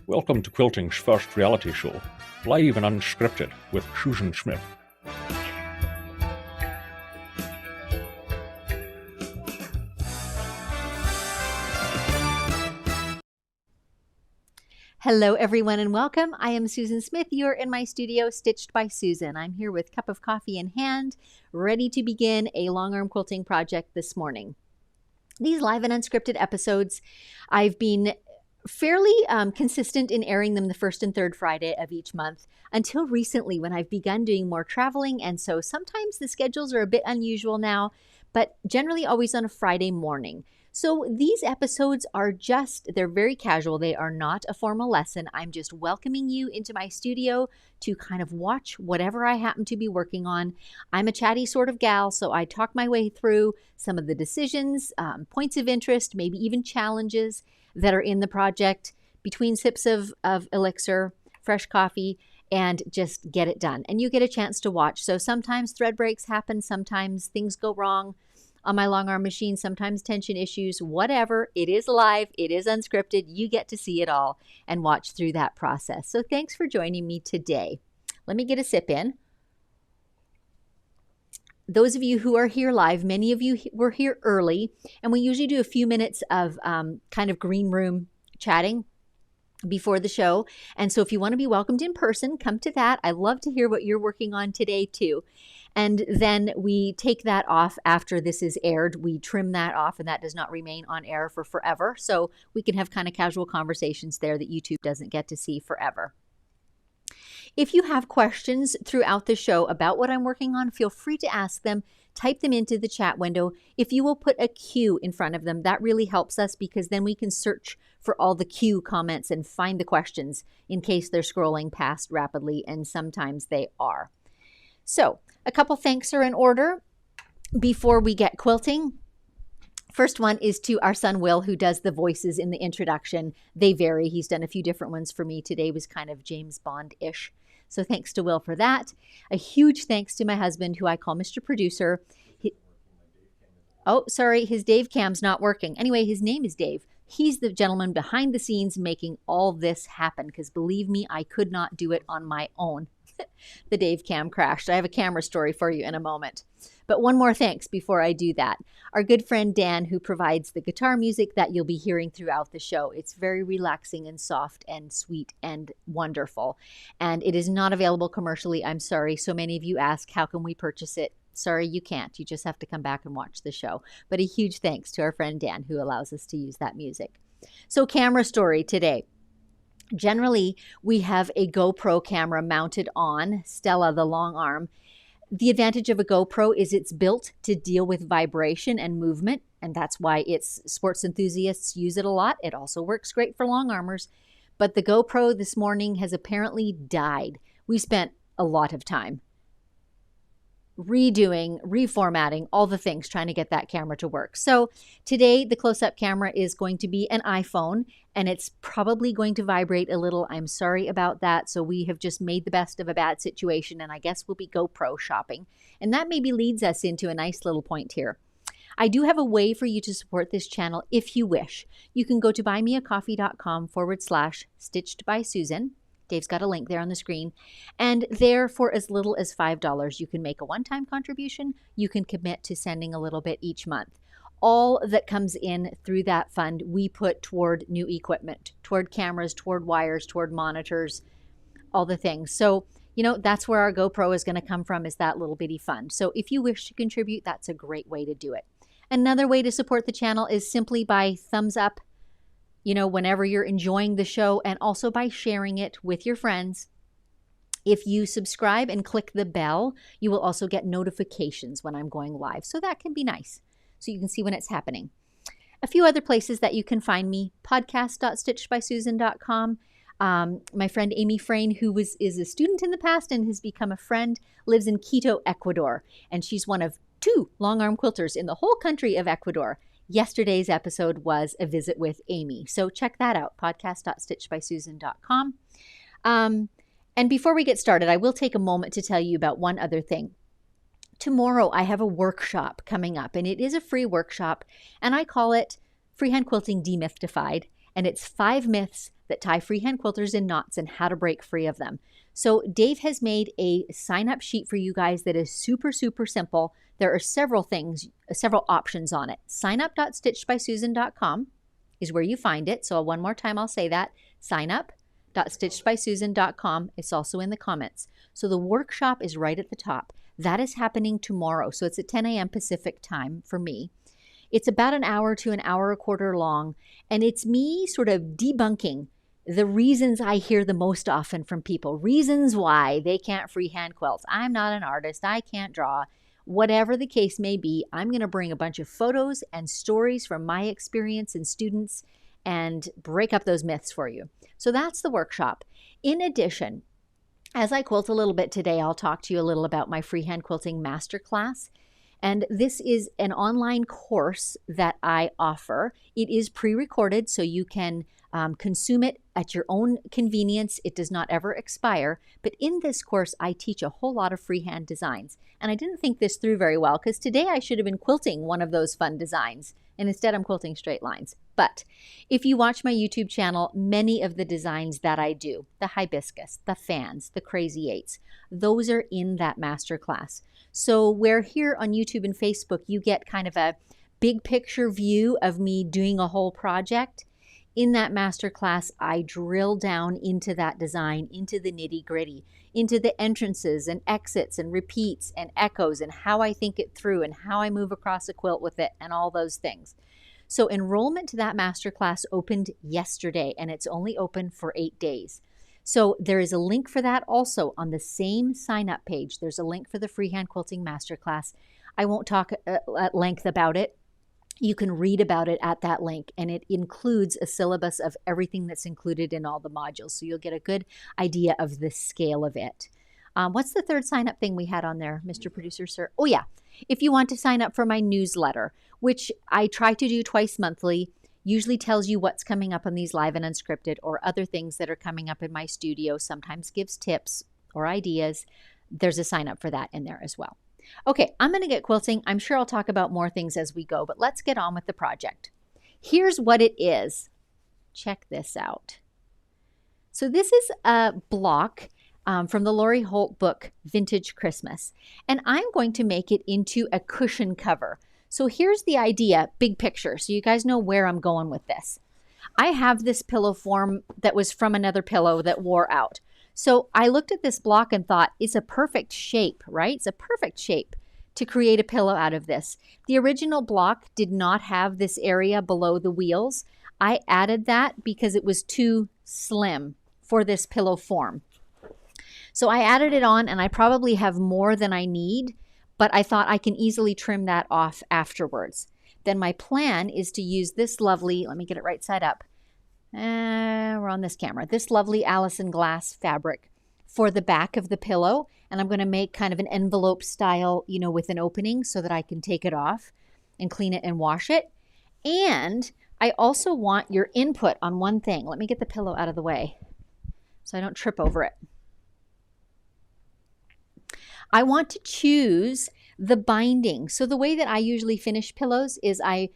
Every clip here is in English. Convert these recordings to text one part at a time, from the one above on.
Welcome to Quilting's first reality show, live and unscripted with Susan Smith. Hello, everyone, and welcome. I am Susan Smith. You're in my studio, Stitched by Susan. I'm here with a cup of coffee in hand, ready to begin a long arm quilting project this morning. These live and unscripted episodes, I've been fairly consistent in airing them the first and third Friday of each month until recently when I've begun doing more traveling. And so sometimes the schedules are a bit unusual now, but generally always on a Friday morning. So these episodes are they're very casual. They are not a formal lesson. I'm just welcoming you into my studio to kind of watch whatever I happen to be working on. I'm a chatty sort of gal, so I talk my way through some of the decisions, points of interest, maybe even challenges that are in the project between sips of elixir, fresh coffee, and just get it done. And you get a chance to watch. So sometimes thread breaks happen, sometimes things go wrong on my long arm machine, sometimes tension issues, whatever. It is live, it is unscripted. You get to see it all and watch through that process. So thanks for joining me today. Let me get a sip in. Those of you who are here live, many of you were here early, and we usually do a few minutes of kind of green room chatting before the show. And so if you want to be welcomed in person, come to that. I love to hear what you're working on today too. And then we take that off after this is aired. We trim that off, and that does not remain on air for forever. So we can have kind of casual conversations there that YouTube doesn't get to see forever. If you have questions throughout the show about what I'm working on, feel free to ask them. Type them into the chat window. If you will put a Q in front of them, that really helps us because then we can search for all the Q comments and find the questions in case they're scrolling past rapidly, and sometimes they are. So a couple thanks are in order before we get quilting. First one is to our son, Will, who does the voices in the introduction. They vary. He's done a few different ones for me. Today was kind of James Bond-ish. So thanks to Will for that. A huge thanks to my husband, who I call Mr. Producer. His Dave cam's not working. Anyway, his name is Dave. He's the gentleman behind the scenes making all this happen because believe me, I could not do it on my own. The Dave cam crashed. I have a camera story for you in a moment. But one more thanks before I do that. Our good friend Dan, who provides the guitar music that you'll be hearing throughout the show. It's very relaxing and soft and sweet and wonderful. And it is not available commercially. I'm sorry. So many of you ask, how can we purchase it? Sorry, you can't. You just have to come back and watch the show. But a huge thanks to our friend Dan, who allows us to use that music. So camera story today. Generally, we have a GoPro camera mounted on Stella, the long arm. The advantage of a GoPro is it's built to deal with vibration and movement, and that's why sports enthusiasts use it a lot. It also works great for long armers, but the GoPro this morning has apparently died. We spent a lot of time redoing, reformatting, all the things trying to get that camera to work. So today the close-up camera is going to be an iPhone, and it's probably going to vibrate a little. I'm sorry about that. So we have just made the best of a bad situation, and I guess we'll be GoPro shopping. And that maybe leads us into a nice little point here. I do have a way for you to support this channel if you wish. You can go to buymeacoffee.com/stitchedbysusan. Dave's got a link there on the screen. And there, for as little as $5, you can make a one-time contribution. You can commit to sending a little bit each month. All that comes in through that fund, we put toward new equipment, toward cameras, toward wires, toward monitors, all the things. So, that's where our GoPro is going to come from, is that little bitty fund. So if you wish to contribute, that's a great way to do it. Another way to support the channel is simply by thumbs up, whenever you're enjoying the show, and also by sharing it with your friends. If you subscribe and click the bell, you will also get notifications when I'm going live. So that can be nice. So you can see when it's happening. A few other places that you can find me: podcast.stitchedbysusan.com. My friend Amy Frayne, who is a student in the past and has become a friend, lives in Quito, Ecuador. And she's one of 2 long arm quilters in the whole country of Ecuador. Yesterday's episode was a visit with Amy. So check that out, podcast.stitchedbysusan.com. And before we get started, I will take a moment to tell you about one other thing. Tomorrow, I have a workshop coming up, and it is a free workshop, and I call it Freehand Quilting Demystified. and it's 5 myths that tie freehand quilters in knots and how to break free of them. So Dave has made a sign-up sheet for you guys that is super, super simple. There are several options on it. signup.stitchedbysusan.com is where you find it. So one more time, I'll say that. signup.stitchedbysusan.com. It's also in the comments. So the workshop is right at the top. That is happening tomorrow. So it's at 10 a.m. Pacific time for me. It's about an hour to an hour and a quarter long. And it's me sort of debunking the reasons I hear the most often from people. Reasons why they can't freehand quilt. I'm not an artist. I can't draw. Whatever the case may be, I'm going to bring a bunch of photos and stories from my experience and students and break up those myths for you. So that's the workshop. In addition, as I quilt a little bit today, I'll talk to you a little about my freehand quilting masterclass. And this is an online course that I offer. It is pre-recorded, so you can consume it at your own convenience. It does not ever expire. But in this course, I teach a whole lot of freehand designs. And I didn't think this through very well because today I should have been quilting one of those fun designs. And instead I'm quilting straight lines. But if you watch my YouTube channel, many of the designs that I do, the hibiscus, the fans, the crazy eights, those are in that masterclass. So where here on YouTube and Facebook, you get kind of a big picture view of me doing a whole project. In that masterclass, I drill down into that design, into the nitty gritty, into the entrances and exits and repeats and echoes and how I think it through and how I move across a quilt with it and all those things. So enrollment to that masterclass opened yesterday, and it's only open for 8 days. So there is a link for that also on the same sign-up page. There's a link for the freehand quilting masterclass. I won't talk at length about it. You can read about it at that link, and it includes a syllabus of everything that's included in all the modules. So you'll get a good idea of the scale of it. What's the third sign-up thing we had on there, Mr. Producer, sir? Oh, yeah. If you want to sign up for my newsletter, which I try to do twice monthly, usually tells you what's coming up on these live and unscripted or other things that are coming up in my studio, sometimes gives tips or ideas. There's a sign-up for that in there as well. Okay, I'm going to get quilting. I'm sure I'll talk about more things as we go, but let's get on with the project. Here's what it is. Check this out. So this is a block from the Lori Holt book, Vintage Christmas, and I'm going to make it into a cushion cover. So here's the idea, big picture, so you guys know where I'm going with this. I have this pillow form that was from another pillow that wore out. So I looked at this block and thought, it's a perfect shape, right? It's a perfect shape to create a pillow out of this. The original block did not have this area below the wheels. I added that because it was too slim for this pillow form. So I added it on, and I probably have more than I need, but I thought I can easily trim that off afterwards. Then my plan is to use this lovely, let me get it right side up. We're on this camera. This lovely Allison glass fabric for the back of the pillow. And I'm going to make kind of an envelope style, you know, with an opening so that I can take it off and clean it and wash it. And I also want your input on one thing. Let me get the pillow out of the way so I don't trip over it. I want to choose the binding. So the way that I usually finish pillows is I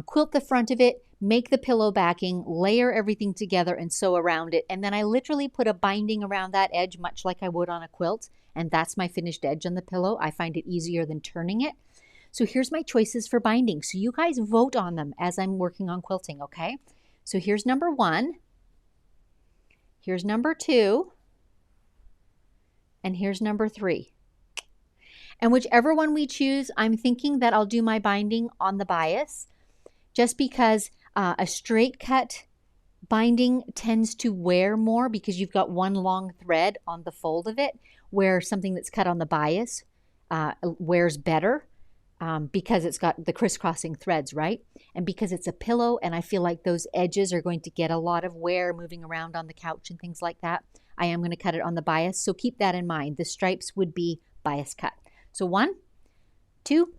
quilt the front of it, make the pillow backing, layer everything together and sew around it. And then I literally put a binding around that edge, much like I would on a quilt. And that's my finished edge on the pillow. I find it easier than turning it. So here's my choices for binding. So you guys vote on them as I'm working on quilting, okay? So here's number 1. Here's number 2. And here's number 3. And whichever one we choose, I'm thinking that I'll do my binding on the bias, just because a straight cut binding tends to wear more because you've got one long thread on the fold of it, where something that's cut on the bias wears better because it's got the crisscrossing threads, right? And because it's a pillow and I feel like those edges are going to get a lot of wear moving around on the couch and things like that, I am going to cut it on the bias. So keep that in mind. The stripes would be bias cut. So 1, 2,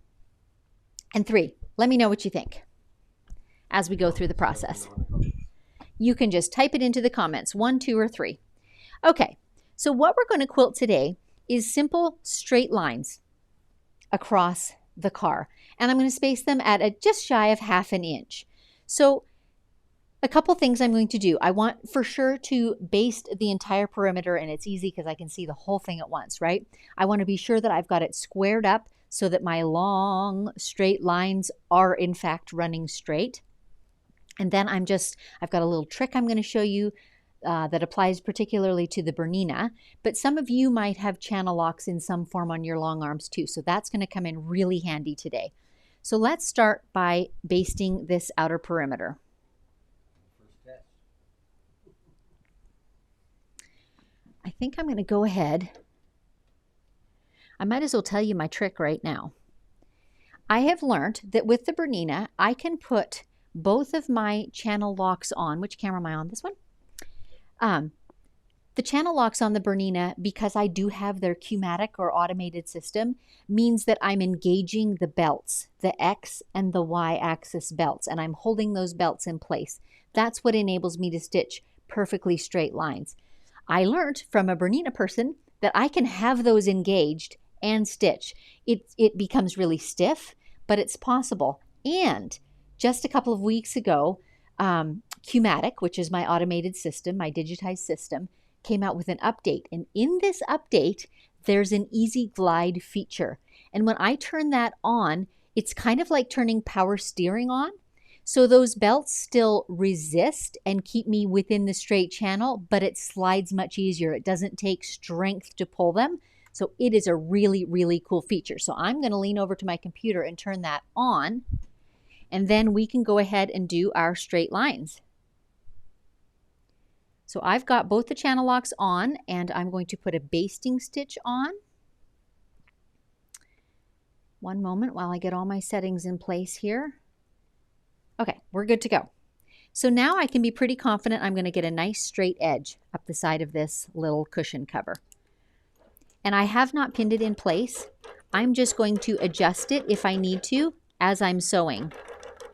and 3. Let me know what you think as we go through the process. You can just type it into the comments, 1, 2, or 3. Okay, so what we're going to quilt today is simple straight lines across the car. And I'm going to space them at just shy of 1/2 inch. So A couple things I'm going to do. I want for sure to baste the entire perimeter, and it's easy because I can see the whole thing at once, right? I want to be sure that I've got it squared up so that my long straight lines are in fact running straight. And then I've got a little trick I'm going to show you that applies particularly to the Bernina, but some of you might have channel locks in some form on your long arms too, so that's going to come in really handy today. So let's start by basting this outer perimeter. I think I'm going to go ahead. I might as well tell you my trick right now. I have learned that with the Bernina, I can put both of my channel locks on. Which camera am I on? This one? The channel locks on the Bernina, because I do have their Qmatic or automated system, means that I'm engaging the belts, the X and the Y axis belts, and I'm holding those belts in place. That's what enables me to stitch perfectly straight lines. I learned from a Bernina person that I can have those engaged and stitch. It becomes really stiff, but it's possible. And just a couple of weeks ago, Qmatic, which is my automated system, my digitized system, came out with an update. And in this update, there's an easy glide feature. And when I turn that on, it's kind of like turning power steering on. So those belts still resist and keep me within the straight channel, but it slides much easier. It doesn't take strength to pull them. So it is a really, really cool feature. So I'm going to lean over to my computer and turn that on, and then we can go ahead and do our straight lines. So I've got both the channel locks on, and I'm going to put a basting stitch on. One moment while I get all my settings in place here. Okay, we're good to go. So now I can be pretty confident I'm going to get a nice straight edge up the side of this little cushion cover. And I have not pinned it in place. I'm just going to adjust it if I need to as I'm sewing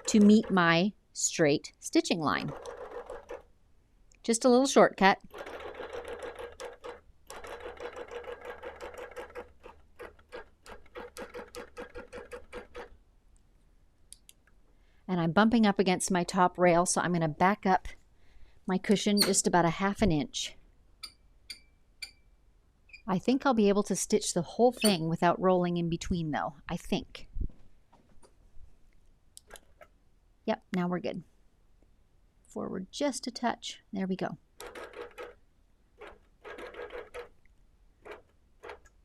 to meet my straight stitching line. Just a little shortcut. And I'm bumping up against my top rail, so I'm going to back up my cushion just about a ½ inch. I think I'll be able to stitch the whole thing without rolling in between though, I think. Yep, now we're good. Forward just a touch. There we go.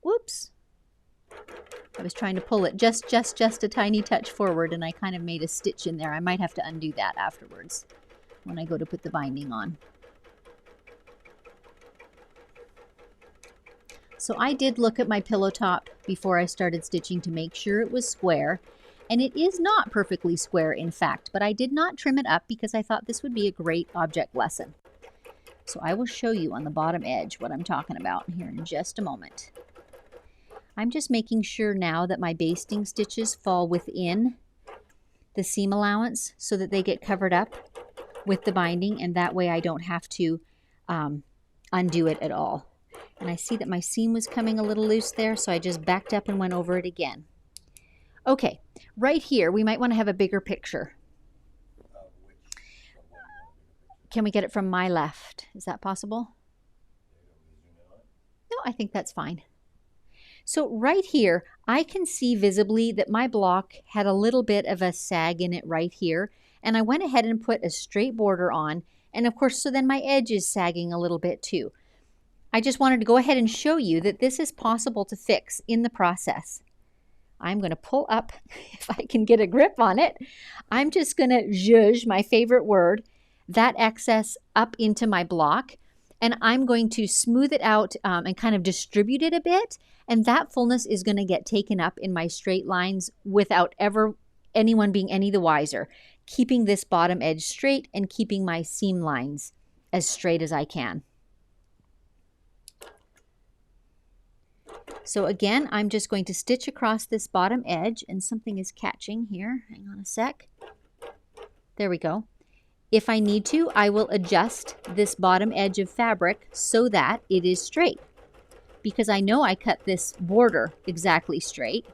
Whoops. I was trying to pull it just a tiny touch forward, and I kind of made a stitch in there. I might have to undo that afterwards when I go to put the binding on. So I did look at my pillow top before I started stitching to make sure it was square, and it is not perfectly square in fact, but I did not trim it up because I thought this would be a great object lesson. So I will show you on the bottom edge what I'm talking about here in just a moment. I'm just making sure now that my basting stitches fall within the seam allowance so that they get covered up with the binding, and that way I don't have to undo it at all. And I see that my seam was coming a little loose there, so I just backed up and went over it again. Okay, right here we might want to have a bigger picture. Can we get it from my left? Is that possible? No, I think that's fine. So right here, I can see visibly that my block had a little bit of a sag in it right here, and I went ahead and put a straight border on, and of course, so then my edge is sagging a little bit too. I just wanted to go ahead and show you that this is possible to fix in the process. I'm going to pull up, if I can get a grip on it, I'm just going to zhuzh, my favorite word, that excess up into my block, and I'm going to smooth it out and kind of distribute it a bit, and that fullness is going to get taken up in my straight lines without ever anyone being any the wiser, keeping this bottom edge straight and keeping my seam lines as straight as I can. So again, I'm just going to stitch across this bottom edge, and something is catching here. Hang on a sec. There we go. If I need to, I will adjust this bottom edge of fabric so that it is straight, because I know I cut this border exactly straight.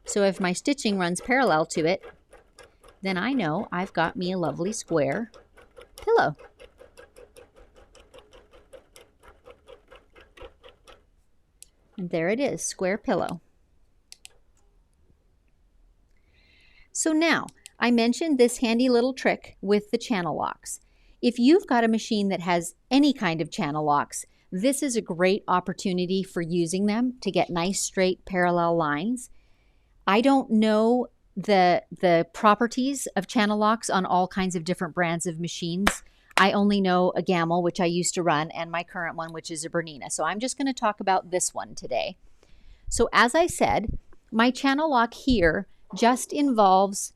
So if my stitching runs parallel to it, then I know I've got me a lovely square pillow. And there it is, square pillow. So now, I mentioned this handy little trick with the channel locks. If you've got a machine that has any kind of channel locks, this is a great opportunity for using them to get nice, straight, parallel lines. I don't know the properties of channel locks on all kinds of different brands of machines. I only know a Gamel, which I used to run, and my current one, which is a Bernina. So I'm just going to talk about this one today. So as I said, my channel lock here just involves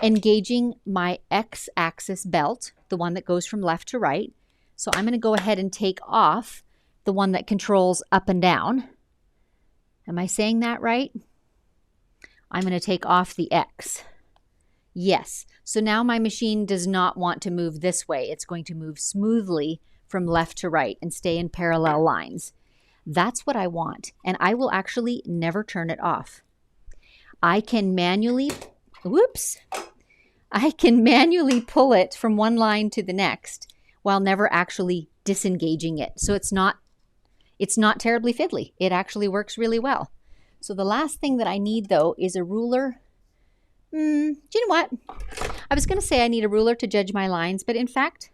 engaging my X-axis belt, the one that goes from left to right. So I'm going to go ahead and take off the one that controls up and down. Am I saying that right? I'm going to take off the X. Yes. So now my machine does not want to move this way. It's going to move smoothly from left to right and stay in parallel lines. That's what I want. And I will actually never turn it off. I can manually, I can manually pull it from one line to the next while never actually disengaging it. So it's not terribly fiddly. It actually works really well. So the last thing that I need though is a ruler. Do you know what? I was going to say I need a ruler to judge my lines, but in fact,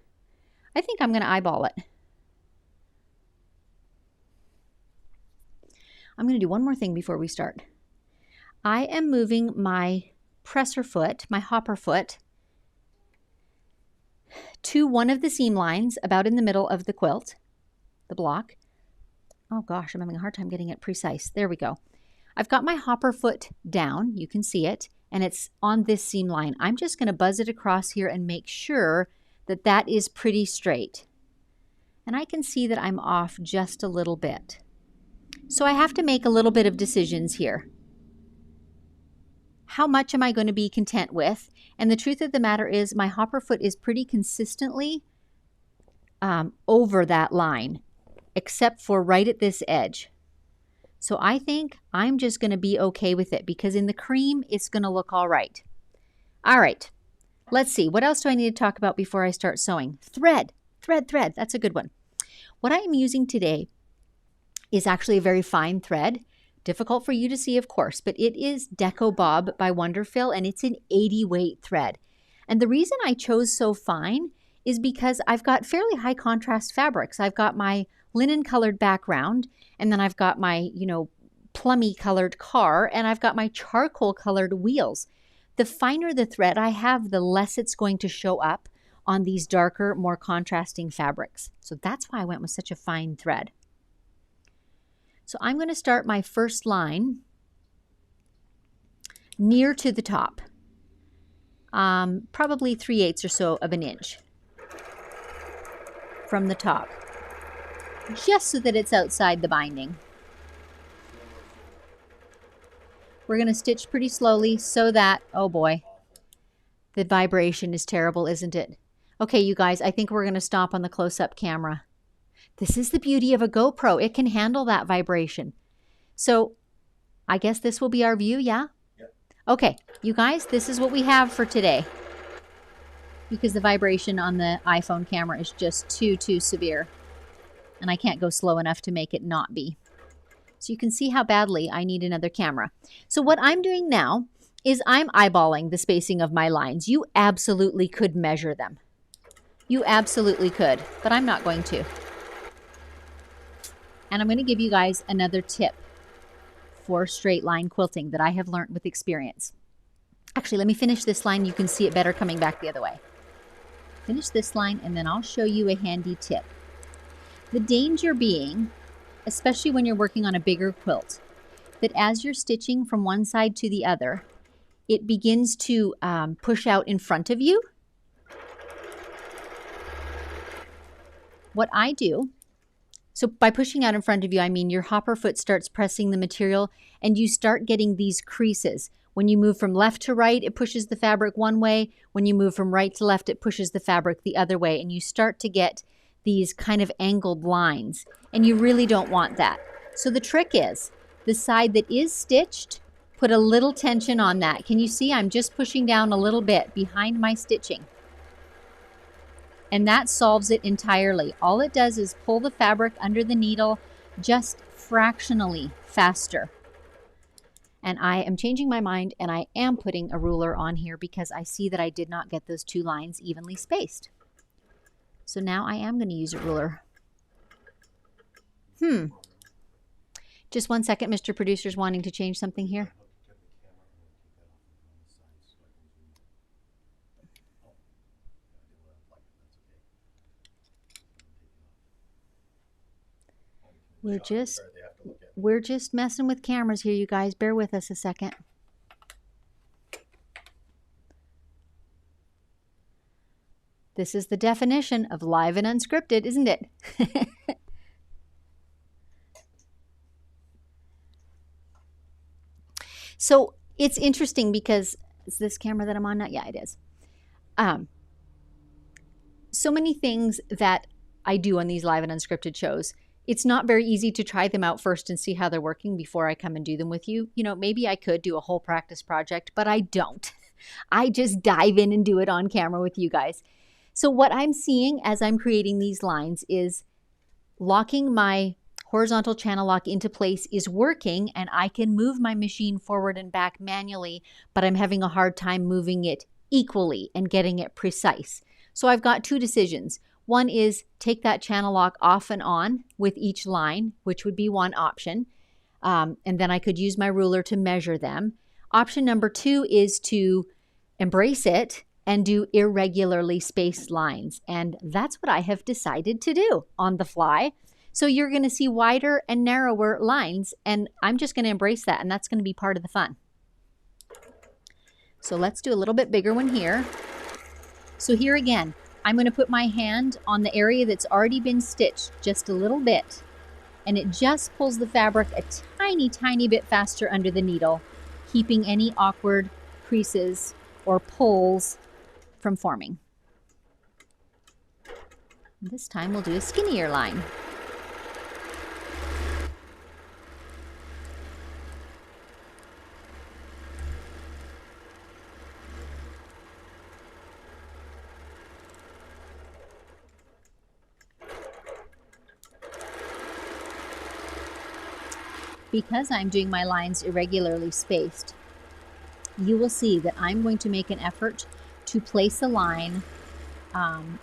I think I'm going to eyeball it. I'm going to do one more thing before we start. I am moving my presser foot, my hopper foot, to one of the seam lines about in the middle of the quilt, the block. Oh gosh, I'm having a hard time getting it precise. There we go. I've got my hopper foot down, you can see it, and it's on this seam line. I'm just going to buzz it across here and make sure that that is pretty straight. And I can see that I'm off just a little bit. So I have to make a little bit of decisions here. How much am I going to be content with? And the truth of the matter is my hopper foot is pretty consistently over that line, except for right at this edge. So I think I'm just going to be okay with it because in the cream, it's going to look all right. All right, let's see. What else do I need to talk about before I start sewing? Thread. That's a good one. What I am using today is actually a very fine thread. Difficult for you to see, of course, but it is Deco Bob by Wonderfill, and it's an 80 weight thread. And the reason I chose so fine is because I've got fairly high contrast fabrics. I've got my linen colored background, and then I've got my, plummy colored car, and I've got my charcoal colored wheels. The finer the thread I have, the less it's going to show up on these darker, more contrasting fabrics. So that's why I went with such a fine thread. So I'm going to start my first line near to the top, probably 3/8 or so of an inch from the top, just so that it's outside the binding. We're going to stitch pretty slowly so that, oh boy, the vibration is terrible, isn't it? Okay, you guys, I think we're going to stop on the close-up camera. This is the beauty of a GoPro. It can handle that vibration. So I guess this will be our view, yeah? Yep. Okay, you guys, this is what we have for today. Because the vibration on the iPhone camera is just too severe. And I can't go slow enough to make it not be. So you can see how badly I need another camera. So what I'm doing now is I'm eyeballing the spacing of my lines. You absolutely could measure them. You absolutely could, but I'm not going to. And I'm going to give you guys another tip for straight line quilting that I have learned with experience. Actually, let me finish this line. You can see it better coming back the other way. Finish this line, and then I'll show you a handy tip. The danger being, especially when you're working on a bigger quilt, that as you're stitching from one side to the other, it begins to push out in front of you. What I do, so by pushing out in front of you, I mean your hopper foot starts pressing the material and you start getting these creases. When you move from left to right, it pushes the fabric one way. When you move from right to left, it pushes the fabric the other way. And you start to get these kind of angled lines. And you really don't want that. So the trick is, the side that is stitched, put a little tension on that. Can you see I'm just pushing down a little bit behind my stitching? And that solves it entirely. All it does is pull the fabric under the needle just fractionally faster. And I am changing my mind, and I am putting a ruler on here because I see that I did not get those two lines evenly spaced. So now I am going to use a ruler. Just one second, Mr. Producer's wanting to change something here. We're just messing with cameras here, you guys. Bear with us a second. This is the definition of live and unscripted, isn't it? So it's interesting because, is this camera that I'm on now? Yeah, it is. So many things that I do on these live and unscripted shows, it's not very easy to try them out first and see how they're working before I come and do them with you. You know, maybe I could do a whole practice project, but I don't. I just dive in and do it on camera with you guys. So what I'm seeing as I'm creating these lines is locking my horizontal channel lock into place is working, and I can move my machine forward and back manually, but I'm having a hard time moving it equally and getting it precise. So I've got two decisions. One is take that channel lock off and on with each line, which would be one option. And then I could use my ruler to measure them. Option number two is to embrace it and do irregularly spaced lines. And that's what I have decided to do on the fly. So you're going to see wider and narrower lines, and I'm just going to embrace that, and that's going to be part of the fun. So let's do a little bit bigger one here. So here again, I'm going to put my hand on the area that's already been stitched just a little bit, and it just pulls the fabric a tiny, tiny bit faster under the needle, keeping any awkward creases or pulls from forming. This time we'll do a skinnier line. Because I'm doing my lines irregularly spaced, you will see that I'm going to make an effort to place a line.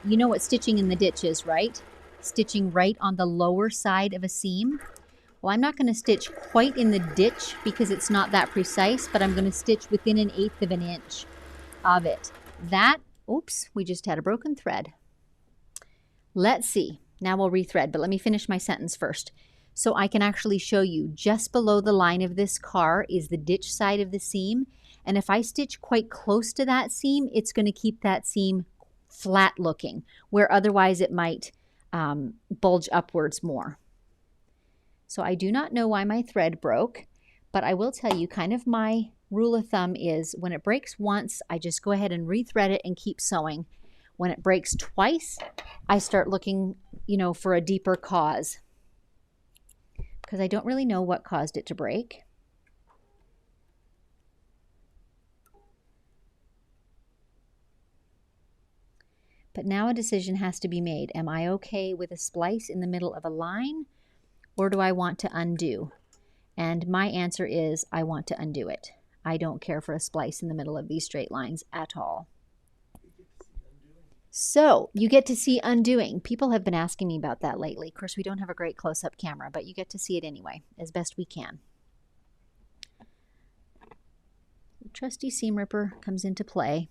You know what stitching in the ditch is, right? Stitching right on the lower side of a seam. Well, I'm not going to stitch quite in the ditch because it's not that precise, but I'm going to stitch within 1/8 of an inch of it. That, oops, we just had a broken thread. Let's see. Now we'll rethread, but let me finish my sentence first. So I can actually show you just below the line of this car is the ditch side of the seam. And if I stitch quite close to that seam, it's going to keep that seam flat looking, where otherwise it might bulge upwards more. So I do not know why my thread broke, but I will tell you kind of my rule of thumb is when it breaks once, I just go ahead and rethread it and keep sewing. When it breaks twice, I start looking, for a deeper cause, because I don't really know what caused it to break. But now a decision has to be made. Am I okay with a splice in the middle of a line, or do I want to undo? And my answer is I want to undo it. I don't care for a splice in the middle of these straight lines at all. So you get to see undoing. People have been asking me about that lately. Of course, we don't have a great close-up camera, but you get to see it anyway, as best we can. The trusty seam ripper comes into play.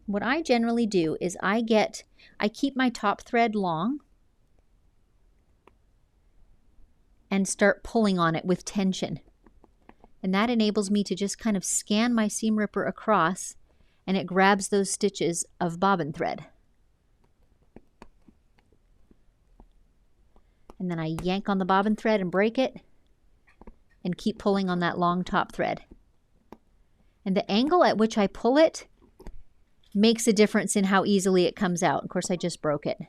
What I generally do is I keep my top thread long and start pulling on it with tension. And that enables me to just kind of scan my seam ripper across, and it grabs those stitches of bobbin thread. And then I yank on the bobbin thread and break it and keep pulling on that long top thread. And the angle at which I pull it makes a difference in how easily it comes out. Of course, I just broke it.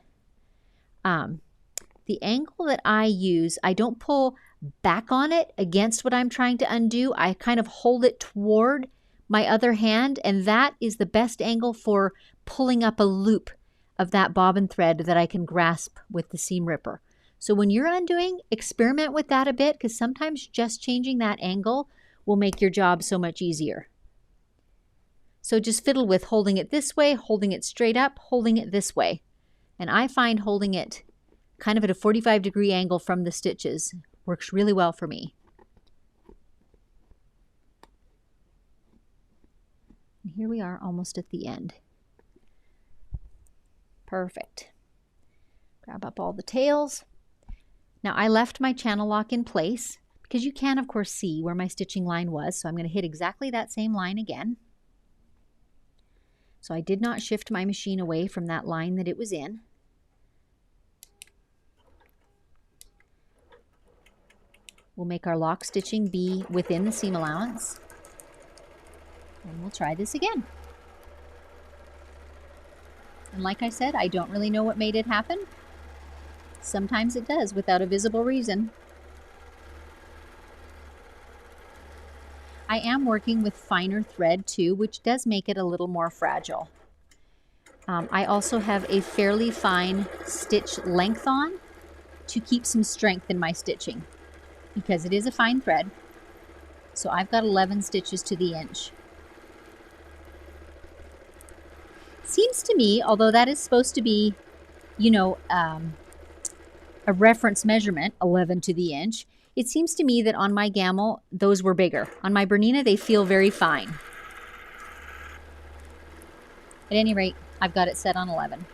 The angle that I use, I don't pull back on it against what I'm trying to undo, I kind of hold it toward my other hand, and that is the best angle for pulling up a loop of that bobbin thread that I can grasp with the seam ripper. So when you're undoing, experiment with that a bit, because sometimes just changing that angle will make your job so much easier. So just fiddle with holding it this way, holding it straight up, holding it this way. And I find holding it kind of at a 45-degree angle from the stitches works really well for me. And here we are almost at the end. Perfect. Grab up all the tails. Now I left my channel lock in place because you can of course see where my stitching line was, so I'm going to hit exactly that same line again. So I did not shift my machine away from that line that it was in. We'll make our lock stitching be within the seam allowance. And we'll try this again. And like I said, I don't really know what made it happen. Sometimes it does without a visible reason. I am working with finer thread too, which does make it a little more fragile. I also have a fairly fine stitch length on to keep some strength in my stitching because it is a fine thread. So I've got 11 stitches to the inch. Seems to me, although that is supposed to be, you know, a reference measurement, 11 to the inch, it seems to me that on my Gamel, those were bigger. On my Bernina, they feel very fine. At any rate, I've got it set on 11.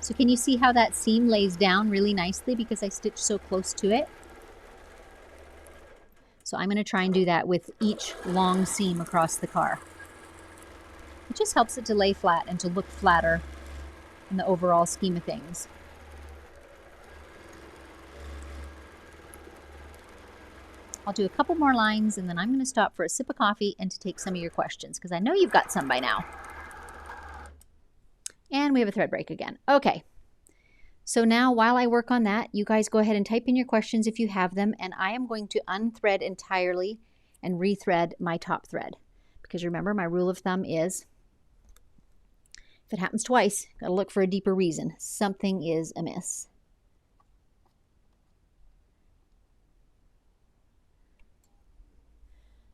So can you see how that seam lays down really nicely because I stitched so close to it? So I'm going to try and do that with each long seam across the car. It just helps it to lay flat and to look flatter in the overall scheme of things. I'll do a couple more lines and then I'm going to stop for a sip of coffee and to take some of your questions because I know you've got some by now. And we have a thread break again. Okay. So now while I work on that, you guys go ahead and type in your questions if you have them, and I am going to unthread entirely and rethread my top thread. Because remember, my rule of thumb is if it happens twice, got to look for a deeper reason. Something is amiss.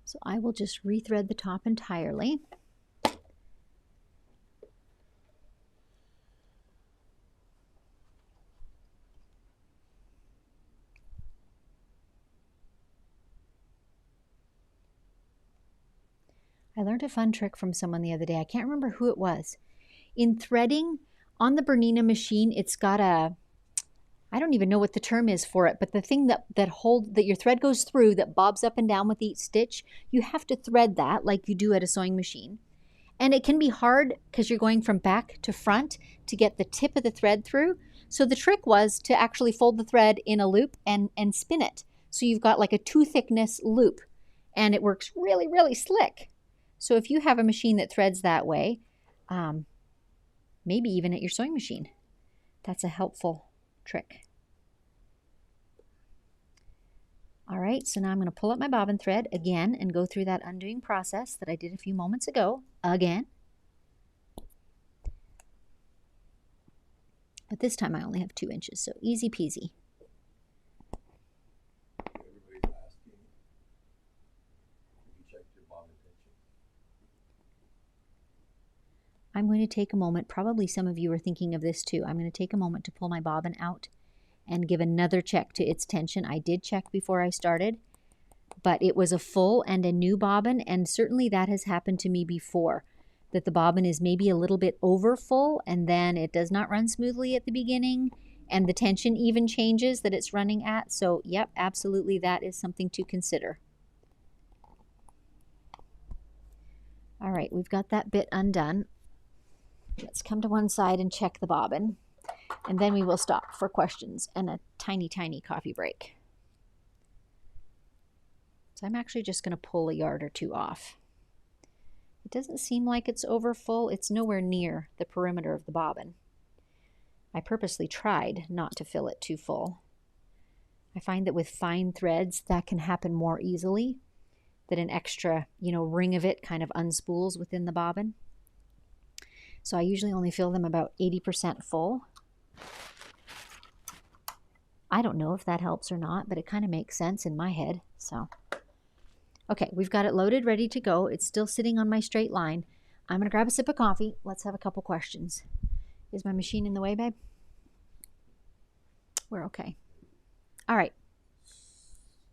So I will just rethread the top entirely. I learned a fun trick from someone the other day. I can't remember who it was. In threading on the Bernina machine, it's got a, I don't even know what the term is for it, but the thing that your thread goes through that bobs up and down with each stitch, you have to thread that like you do at a sewing machine. And it can be hard because you're going from back to front to get the tip of the thread through. So the trick was to actually fold the thread in a loop and spin it. So you've got like a 2 thickness loop and it works really, really slick. So if you have a machine that threads that way, maybe even at your sewing machine, that's a helpful trick. All right, so now I'm going to pull up my bobbin thread again and go through that undoing process that I did a few moments ago again. But this time I only have 2 inches, so easy peasy. I'm going to take a moment, probably some of you are thinking of this too. I'm going to take a moment to pull my bobbin out and give another check to its tension. I did check before I started, but it was a full and a new bobbin, and certainly that has happened to me before, that the bobbin is maybe a little bit over full and then it does not run smoothly at the beginning and the tension even changes that it's running at. So yep, absolutely that is something to consider. All right, we've got that bit undone. Let's come to one side and check the bobbin, and then we will stop for questions and a tiny, tiny coffee break. So I'm actually just going to pull a yard or 2 off. It doesn't seem like it's over full. It's nowhere near the perimeter of the bobbin. I purposely tried not to fill it too full. I find that with fine threads, that can happen more easily, that an extra, ring of it kind of unspools within the bobbin. So I usually only fill them about 80% full. I don't know if that helps or not, but it kind of makes sense in my head. So, okay, we've got it loaded, ready to go. It's still sitting on my straight line. I'm going to grab a sip of coffee. Let's have a couple questions. Is my machine in the way, babe? We're okay. All right.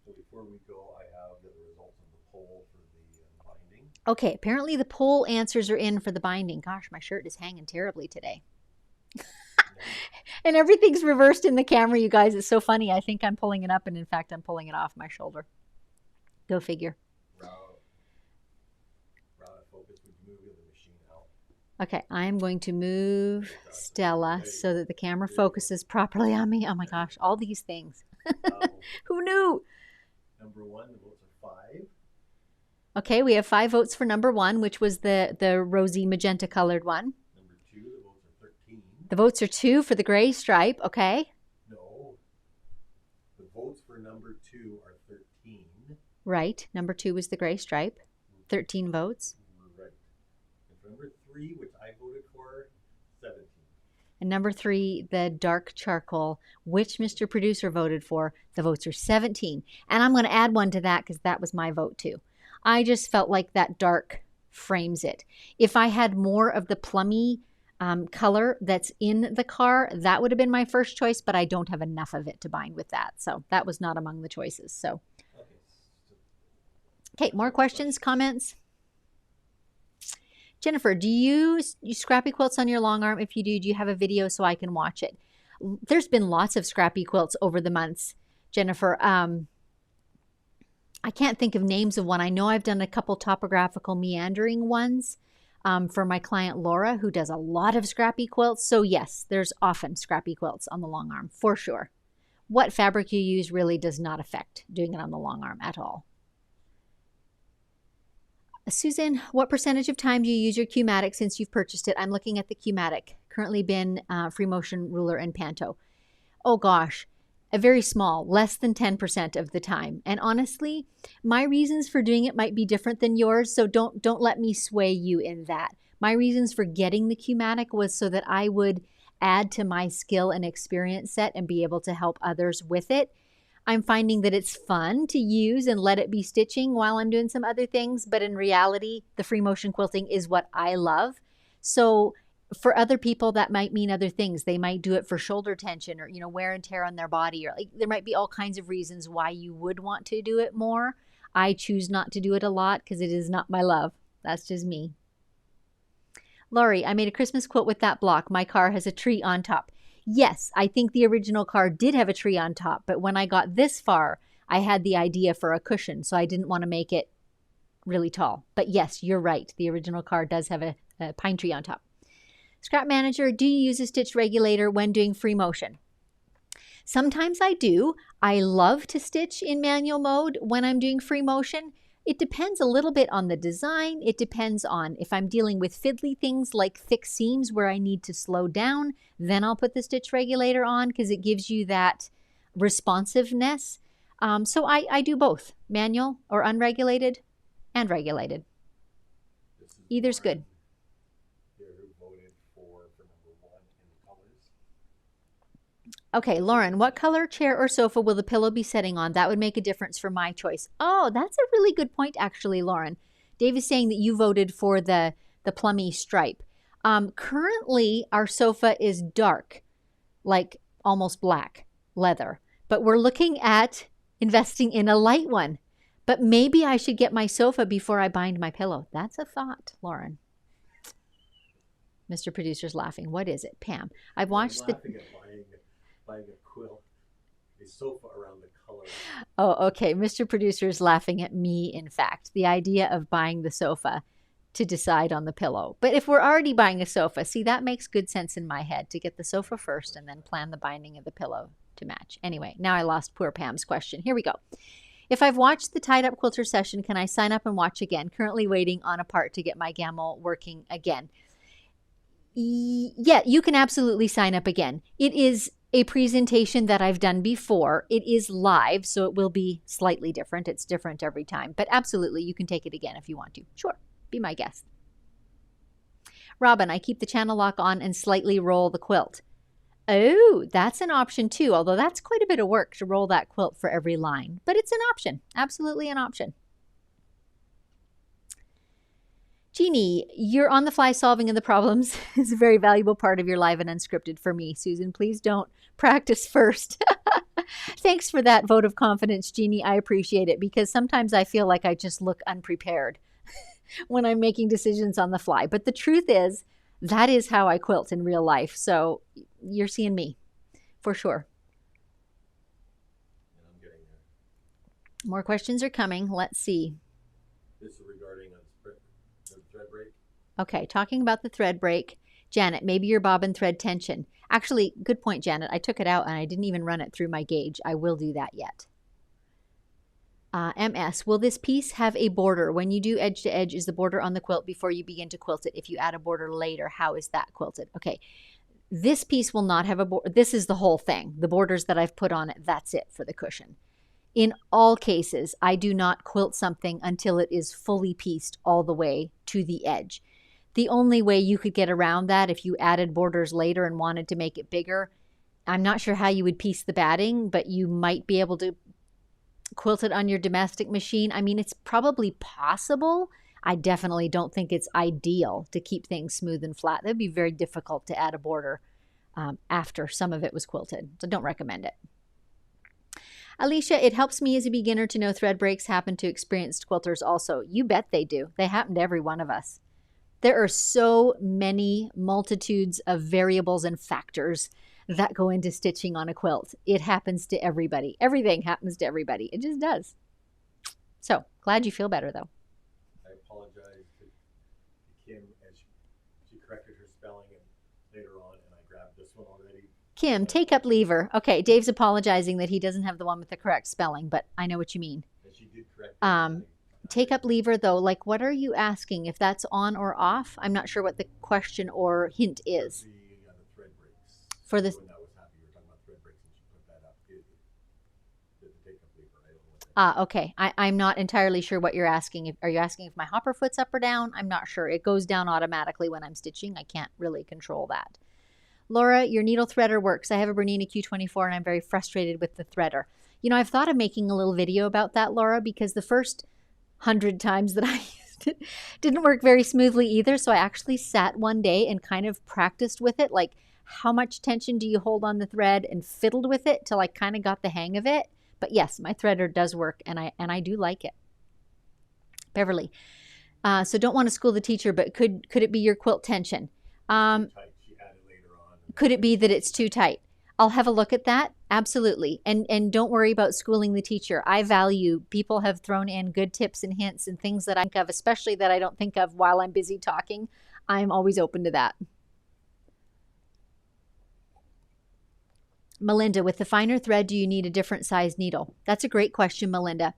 So before we go, I have the results of the poll for the binding. Okay, apparently the poll answers are in for the binding. Gosh, my shirt is hanging terribly today. And everything's reversed in the camera, you guys. It's so funny. I think I'm pulling it up, and in fact, I'm pulling it off my shoulder. Go figure. Round of focus, would you move the machine out? Okay, I'm going to move Stella so that the camera focuses properly on me. Oh my gosh, all these things. Who knew? Number 1, the votes are 5. Okay, we have 5 votes for number 1, which was the rosy magenta colored one. Number 2, the votes are 13. The votes are 2 for the gray stripe. Okay. No. The votes for number 2 are 13. Right. Number 2 was the gray stripe. 13 votes. Right. And for number 3, which I voted for, 17. And number 3, the dark charcoal, which Mr. Producer voted for. The votes are 17. And I'm going to add one to that because that was my vote too. I just felt like that dark frames it. If I had more of the plummy color that's in the car, that would have been my first choice, but I don't have enough of it to bind with that. So that was not among the choices. So, okay, more questions, comments? Jennifer, do you use scrappy quilts on your long arm? If you do you have a video so I can watch it? There's been lots of scrappy quilts over the months, Jennifer. I can't think of names of one. I know I've done a couple topographical meandering ones for my client Laura, who does a lot of scrappy quilts. So yes, there's often scrappy quilts on the long arm, for sure. What fabric you use really does not affect doing it on the long arm at all. Susan, what percentage of time do you use your Q-matic since you've purchased it? I'm looking at the Q-matic, currently been free motion ruler and panto. Oh gosh, a very small, less than 10% of the time. And honestly, my reasons for doing it might be different than yours, so don't let me sway you in that. My reasons for getting the Q-matic was so that I would add to my skill and experience set and be able to help others with it. I'm finding that it's fun to use and let it be stitching while I'm doing some other things, but in reality, the free motion quilting is what I love. So for other people, that might mean other things. They might do it for shoulder tension or, wear and tear on their body, or there might be all kinds of reasons why you would want to do it more. I choose not to do it a lot because it is not my love. That's just me. Lori, I made a Christmas quilt with that block. My car has a tree on top. Yes, I think the original car did have a tree on top, but when I got this far, I had the idea for a cushion, so I didn't want to make it really tall. But yes, you're right. The original car does have a pine tree on top. Scrap Manager, do you use a stitch regulator when doing free motion? Sometimes I do. I love to stitch in manual mode when I'm doing free motion. It depends a little bit on the design. It depends on if I'm dealing with fiddly things like thick seams where I need to slow down, then I'll put the stitch regulator on because it gives you that responsiveness. So I do both, manual or unregulated and regulated. Either's good. Okay, Lauren, what color chair or sofa will the pillow be sitting on? That would make a difference for my choice. Oh, that's a really good point, actually, Lauren. Dave is saying that you voted for the plummy stripe. Currently, our sofa is dark, like almost black leather, but we're looking at investing in a light one. But maybe I should get my sofa before I bind my pillow. That's a thought, Lauren. Mr. Producer's laughing. What is it? Pam, I've watched the... Buying a quilt, a sofa around the color. Oh, okay. Mr. Producer is laughing at me, in fact. The idea of buying the sofa to decide on the pillow. But if we're already buying a sofa, see, that makes good sense in my head to get the sofa first and then plan the binding of the pillow to match. Anyway, now I lost poor Pam's question. Here we go. If I've watched the Tied Up Quilter session, can I sign up and watch again? Currently waiting on a part to get my gammal working again. Yeah, you can absolutely sign up again. It is a presentation that I've done before. It is live, so it will be slightly different. It's different every time, but absolutely, you can take it again if you want to. Sure, be my guest. Robin, I keep the channel lock on and slightly roll the quilt. Oh, that's an option too, although that's quite a bit of work to roll that quilt for every line, but it's an option, absolutely an option. Jeannie, you're on the fly solving of the problems is a very valuable part of your live and unscripted for me. Susan, please don't practice first. Thanks for that vote of confidence, Jeannie. I appreciate it because sometimes I feel like I just look unprepared when I'm making decisions on the fly. But the truth is, that is how I quilt in real life. So you're seeing me for sure. And I'm getting there. More questions are coming. Let's see. This is regarding the thread break. Okay, talking about the thread break. Janet, maybe your bobbin thread tension. Actually, good point, Janet. I took it out and I didn't even run it through my gauge. I will do that yet. MS, will this piece have a border? When you do edge to edge, is the border on the quilt before you begin to quilt it? If you add a border later, how is that quilted? Okay, this piece will not have a border. This is the whole thing. The borders that I've put on it, that's it for the cushion. In all cases, I do not quilt something until it is fully pieced all the way to the edge. The only way you could get around that if you added borders later and wanted to make it bigger, I'm not sure how you would piece the batting, but you might be able to quilt it on your domestic machine. I mean, it's probably possible. I definitely don't think it's ideal to keep things smooth and flat. That'd be very difficult to add a border after some of it was quilted. So don't recommend it. Alicia, it helps me as a beginner to know thread breaks happen to experienced quilters also. You bet they do. They happen to every one of us. There are so many multitudes of variables and factors that go into stitching on a quilt. It happens to everybody. Everything happens to everybody. It just does. So, glad you feel better though. I apologize to Kim as she corrected her spelling and later on, and I grabbed this one already. Kim, take up lever. Okay, Dave's apologizing that he doesn't have the one with the correct spelling, but I know what you mean. And she did correct Take up lever though, like what are you asking? If that's on or off? I'm not sure what the question or hint is. The thread breaks. For this. When that was happy, you were talking about thread breaks and she put that up. The take up lever. I don't know what that is. Okay. I'm not entirely sure what you're asking. Are you asking if my hopper foot's up or down? I'm not sure. It goes down automatically when I'm stitching. I can't really control that. Laura, your needle threader works. I have a Bernina Q24 and I'm very frustrated with the threader. You know, I've thought of making a little video about that, Laura, because the first 100 times that I used it didn't work very smoothly either. So I actually sat one day and kind of practiced with it, like how much tension do you hold on the thread, and fiddled with it till I kind of got the hang of it. But yes, my threader does work and I do like it. Beverly, so don't want to school the teacher, but could it be your quilt tension? Too tight. She added later on. Could it be that it's too tight? I'll have a look at that. Absolutely. And don't worry about schooling the teacher. I value people have thrown in good tips and hints and things that I think of, especially that I don't think of while I'm busy talking. I'm always open to that. Melinda, with the finer thread, do you need a different size needle? That's a great question, Melinda.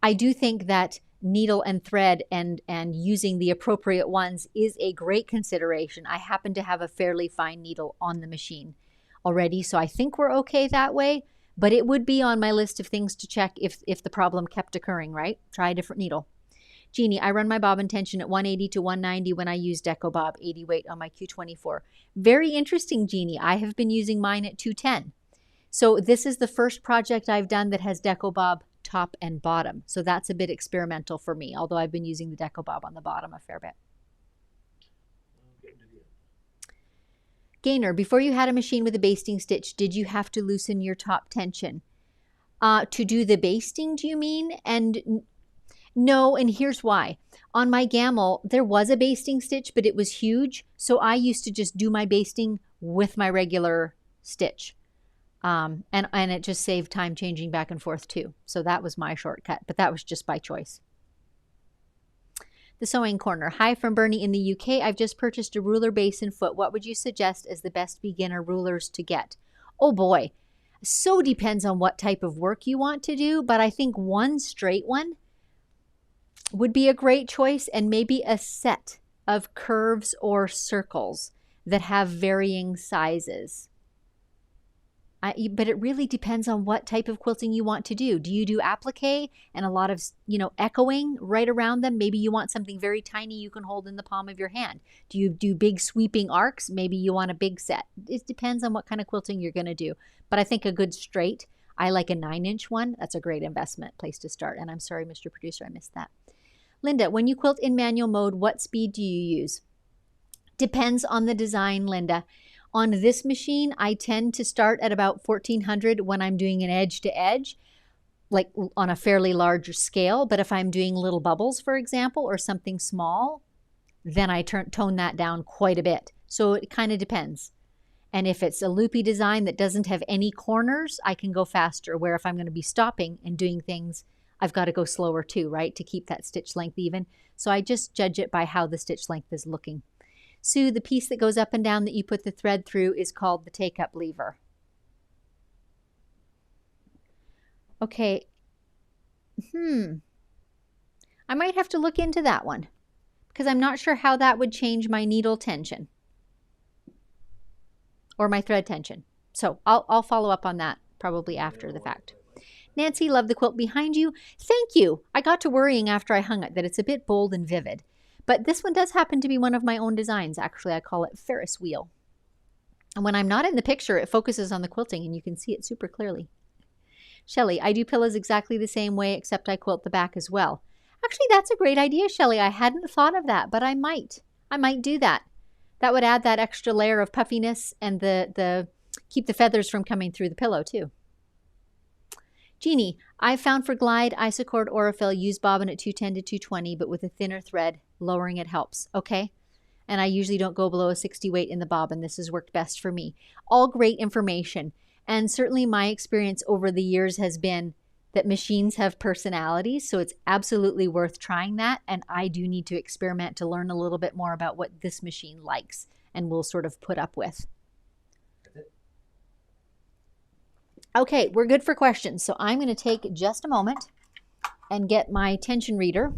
I do think that needle and thread and using the appropriate ones is a great consideration. I happen to have a fairly fine needle on the machine already, so I think we're okay that way, but it would be on my list of things to check if the problem kept occurring, right? Try a different needle. Jeannie, I run my bobbin tension at 180 to 190 when I use Deco Bob 80 weight on my Q24. Very interesting, Jeannie. I have been using mine at 210. So this is the first project I've done that has Deco Bob top and bottom. So that's a bit experimental for me, although I've been using the Deco Bob on the bottom a fair bit. Gaynor, before you had a machine with a basting stitch, did you have to loosen your top tension? To do the basting, do you mean? And no, and here's why. On my Gamel, there was a basting stitch, but it was huge. So I used to just do my basting with my regular stitch. And it just saved time changing back and forth too. So that was my shortcut, but that was just by choice. The Sewing Corner. Hi from Bernie in the UK. I've just purchased a ruler base and foot. What would you suggest as the best beginner rulers to get? Oh boy. So depends on what type of work you want to do, but I think one straight one would be a great choice, and maybe a set of curves or circles. that have varying sizes. But it really depends on what type of quilting you want to do. Do you do applique and a lot of, echoing right around them? Maybe you want something very tiny you can hold in the palm of your hand. Do you do big sweeping arcs? Maybe you want a big set. It depends on what kind of quilting you're going to do. But I think a good straight, I like a 9-inch one. That's a great investment place to start. And I'm sorry, Mr. Producer, I missed that. Linda, when you quilt in manual mode, what speed do you use? Depends on the design, Linda. On this machine, I tend to start at about 1400 when I'm doing an edge to edge, like on a fairly larger scale. But if I'm doing little bubbles, for example, or something small, then I tone that down quite a bit. So it kind of depends. And if it's a loopy design that doesn't have any corners, I can go faster, where if I'm going to be stopping and doing things, I've got to go slower too, right, to keep that stitch length even. So I just judge it by how the stitch length is looking. Sue, the piece that goes up and down that you put the thread through is called the take-up lever. Okay. I might have to look into that one because I'm not sure how that would change my needle tension or my thread tension. So I'll follow up on that probably after the fact. Nancy, love the quilt behind you. Thank you. I got to worrying after I hung it that it's a bit bold and vivid. But this one does happen to be one of my own designs. Actually, I call it Ferris wheel. And when I'm not in the picture, it focuses on the quilting and you can see it super clearly. Shelley, I do pillows exactly the same way, except I quilt the back as well. Actually, that's a great idea, Shelley. I hadn't thought of that, but I might do that. That would add that extra layer of puffiness and the keep the feathers from coming through the pillow too. Jeannie, I found for glide, isocord, Aurifil, use bobbin at 210 to 220, but with a thinner thread, lowering it helps. Okay. And I usually don't go below a 60 weight in the bobbin. This has worked best for me. All great information. And certainly my experience over the years has been that machines have personalities. So it's absolutely worth trying that. And I do need to experiment to learn a little bit more about what this machine likes and will sort of put up with. Okay, we're good for questions. So I'm going to take just a moment and get my tension reader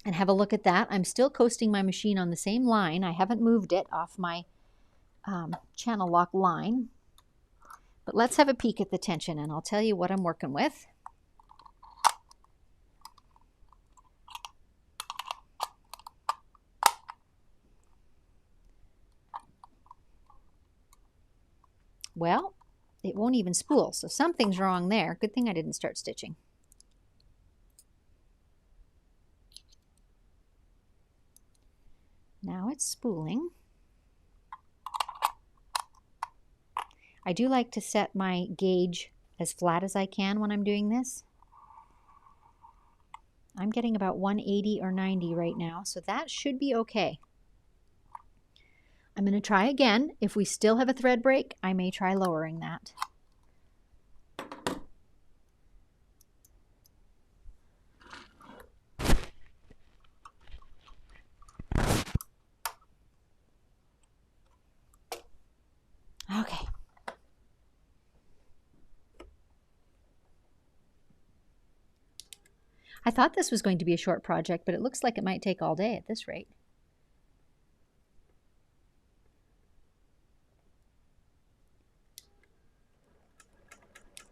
and have a look at that. I'm still coasting my machine on the same line. I haven't moved it off my channel lock line. But let's have a peek at the tension and I'll tell you what I'm working with. Well, it won't even spool, so something's wrong there. Good thing I didn't start stitching. Now it's spooling. I do like to set my gauge as flat as I can when I'm doing this. I'm getting about 180 or 90 right now, so that should be okay. I'm going to try again. If we still have a thread break, I may try lowering that. Okay. I thought this was going to be a short project, but it looks like it might take all day at this rate.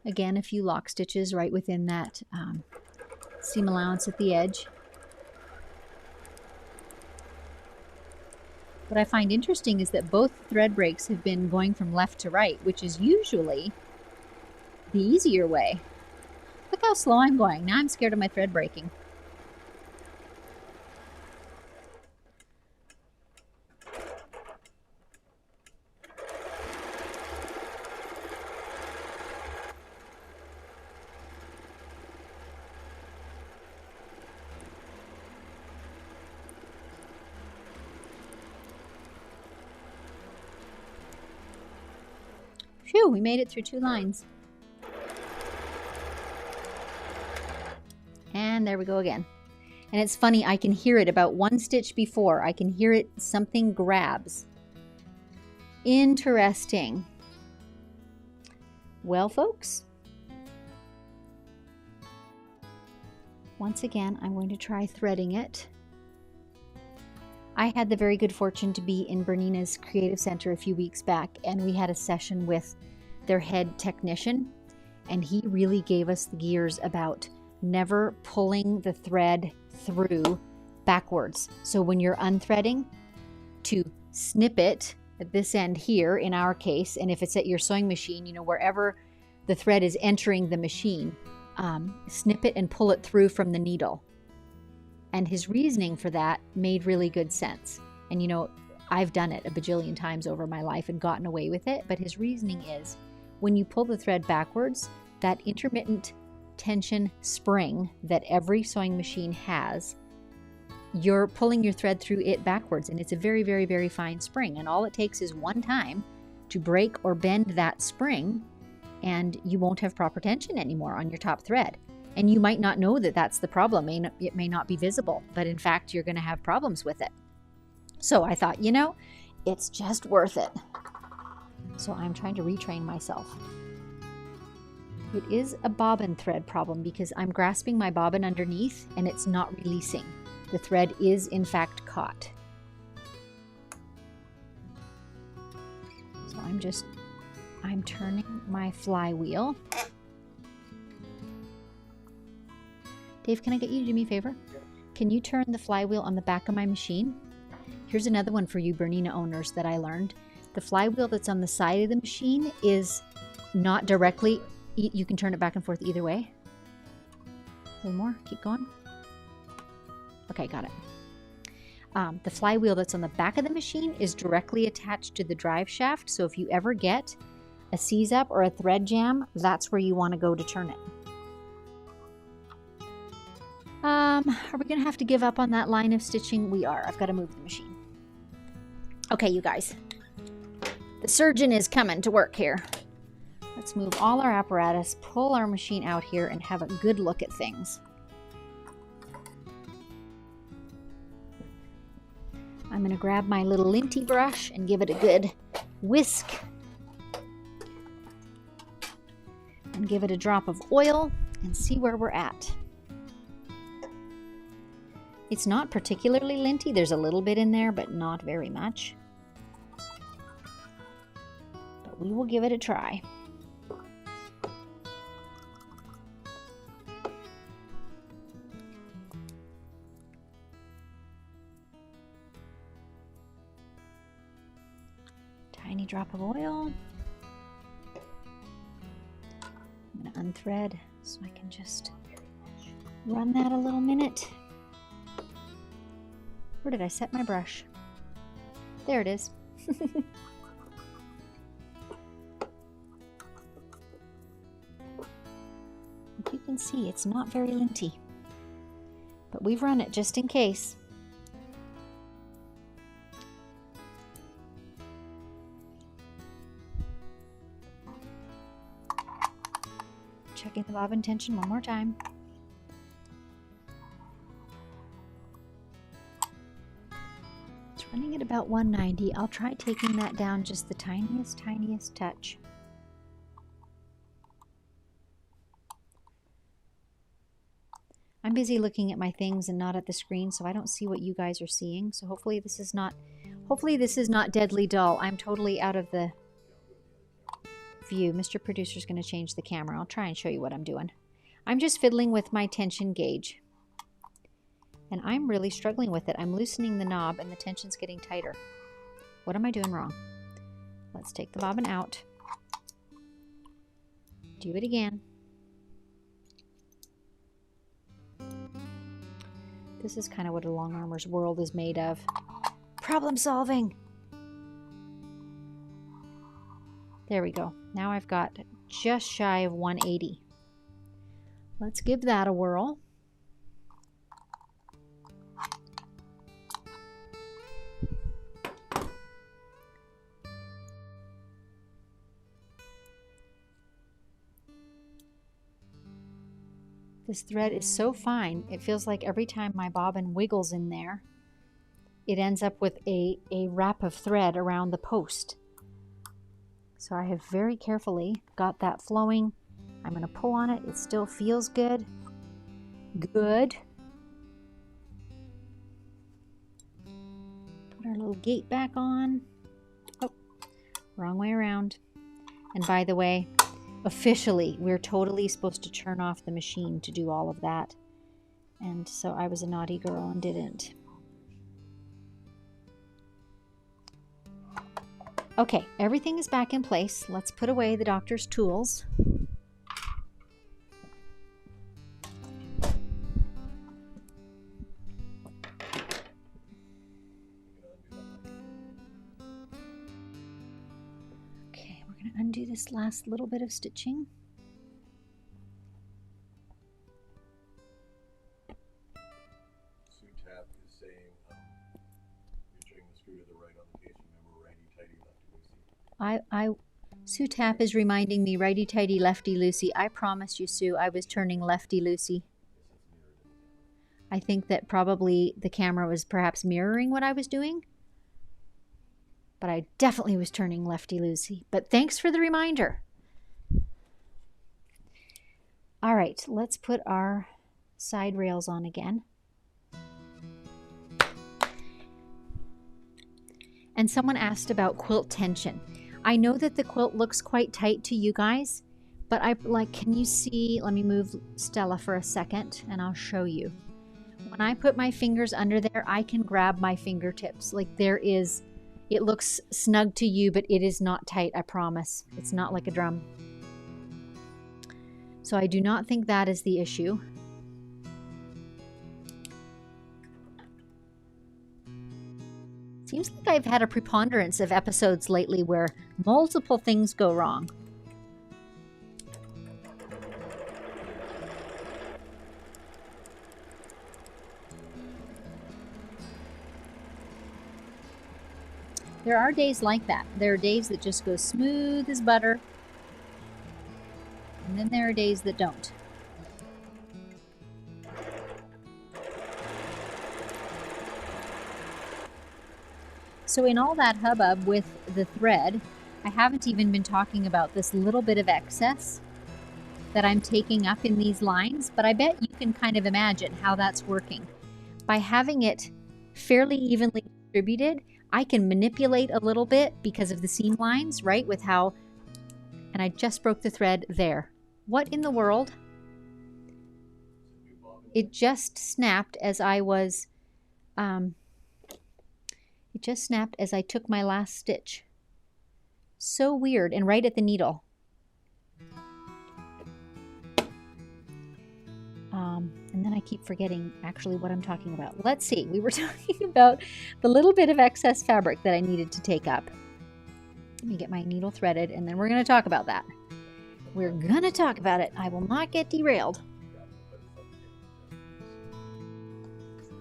Again, a few lock stitches right within that seam allowance at the edge. What I find interesting is that both thread breaks have been going from left to right, which is usually the easier way. Look how slow I'm going. Now I'm scared of my thread breaking. Phew, we made it through 2 lines. And there we go again. And it's funny, I can hear it about 1 stitch before. I can hear it, something grabs. Interesting. Well, folks, once again, I'm going to try threading it. I had the very good fortune to be in Bernina's Creative Center a few weeks back, and we had a session with their head technician, and he really gave us the gears about never pulling the thread through backwards. So when you're unthreading, to snip it at this end here in our case, and if it's at your sewing machine, you know, wherever the thread is entering the machine, snip it and pull it through from the needle. And his reasoning for that made really good sense. And you know, I've done it a bajillion times over my life and gotten away with it, but his reasoning is when you pull the thread backwards, that intermittent tension spring that every sewing machine has, you're pulling your thread through it backwards, and it's a very, very, very fine spring, and all it takes is one time to break or bend that spring, and you won't have proper tension anymore on your top thread. And you might not know that that's the problem. It may not be visible, but in fact, you're going to have problems with it. So I thought, you know, it's just worth it. So I'm trying to retrain myself. It is a bobbin thread problem because I'm grasping my bobbin underneath and it's not releasing. The thread is in fact caught. So I'm turning my flywheel. Dave, can I get you to do me a favor? Can you turn the flywheel on the back of my machine? Here's another one for you Bernina owners that I learned. The flywheel that's on the side of the machine is not directly, you can turn it back and forth either way. A little more, keep going. Okay, got it. The flywheel that's on the back of the machine is directly attached to the drive shaft, so if you ever get a seize up or a thread jam, that's where you want to go to turn it. Are we going to have to give up on that line of stitching? We are. I've got to move the machine. Okay, you guys. The surgeon is coming to work here. Let's move all our apparatus, pull our machine out here, and have a good look at things. I'm going to grab my little linty brush and give it a good whisk. And give it a drop of oil and see where we're at. It's not particularly linty. There's a little bit in there, but not very much. But we will give it a try. Tiny drop of oil. I'm going to unthread so I can just run that a little minute. Where did I set my brush? There it is. You can see it's not very linty, but we've run it just in case. Checking the bobbin tension one more time. It's running at about 190. I'll try taking that down just the tiniest touch. I'm busy looking at my things and not at the screen, so I don't see what you guys are seeing. So hopefully this is not deadly dull. I'm totally out of the view. Mr. Producer's going to change the camera. I'll try and show you what I'm doing. I'm just fiddling with my tension gauge. And I'm really struggling with it. I'm loosening the knob and the tension's getting tighter. What am I doing wrong? Let's take the bobbin out. Do it again. This is kind of what a long armer's world is made of. Problem solving. There we go. Now I've got just shy of 180. Let's give that a whirl. This thread is so fine, it feels like every time my bobbin wiggles in there, it ends up with a wrap of thread around the post. So I have very carefully got that flowing. I'm going to pull on it. It still feels good. Good. Put our little gate back on. Oh, wrong way around. And by the way, officially, we're totally supposed to turn off the machine to do all of that. And so I was a naughty girl and didn't. Okay, everything is back in place. Let's put away the doctor's tools. Okay, we're going to undo this last little bit of stitching. Sue Tapp is reminding me, righty-tighty, lefty-loosey. I promise you, Sue, I was turning lefty-loosey. I think that probably the camera was perhaps mirroring what I was doing. But I definitely was turning lefty-loosey. But thanks for the reminder. All right, let's put our side rails on again. And someone asked about quilt tension. I know that the quilt looks quite tight to you guys, but can you see, let me move Stella for a second and I'll show you. When I put my fingers under there, I can grab my fingertips. It looks snug to you, but it is not tight, I promise. It's not like a drum. So I do not think that is the issue. Seems like I've had a preponderance of episodes lately where multiple things go wrong. There are days like that. There are days that just go smooth as butter. And then there are days that don't. So in all that hubbub with the thread, I haven't even been talking about this little bit of excess that I'm taking up in these lines, but I bet you can kind of imagine how that's working. By having it fairly evenly distributed, I can manipulate a little bit because of the seam lines, right? With how, and I just broke the thread there. What in the world? It just snapped as I was, it just snapped as I took my last stitch. So weird, and right at the needle. And then I keep forgetting actually what I'm talking about. Let's see, we were talking about the little bit of excess fabric that I needed to take up. Let me get my needle threaded, and then we're going to talk about that. We're going to talk about it. I will not get derailed.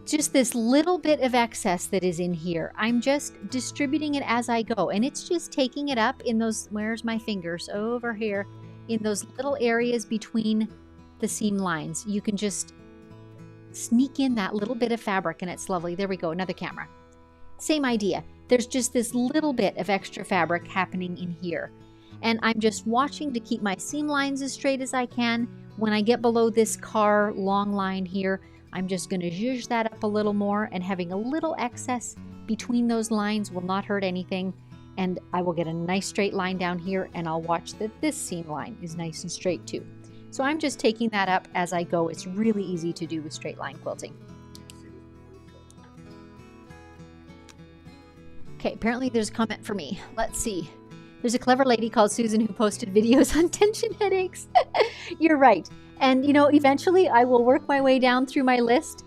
Just this little bit of excess that is in here. I'm just distributing it as I go, and it's just taking it up in those, where's my fingers? Over here, in those little areas between the seam lines. You can just sneak in that little bit of fabric and it's lovely. There we go, another camera. Same idea. There's just this little bit of extra fabric happening in here. And I'm just watching to keep my seam lines as straight as I can. When I get below this car long line here, I'm just going to zhuzh that up a little more, and having a little excess between those lines will not hurt anything. And I will get a nice straight line down here, and I'll watch that this seam line is nice and straight too. So I'm just taking that up as I go. It's really easy to do with straight line quilting. Okay, apparently there's a comment for me. Let's see. There's a clever lady called Susan who posted videos on tension headaches. You're right. And you know, eventually I will work my way down through my list.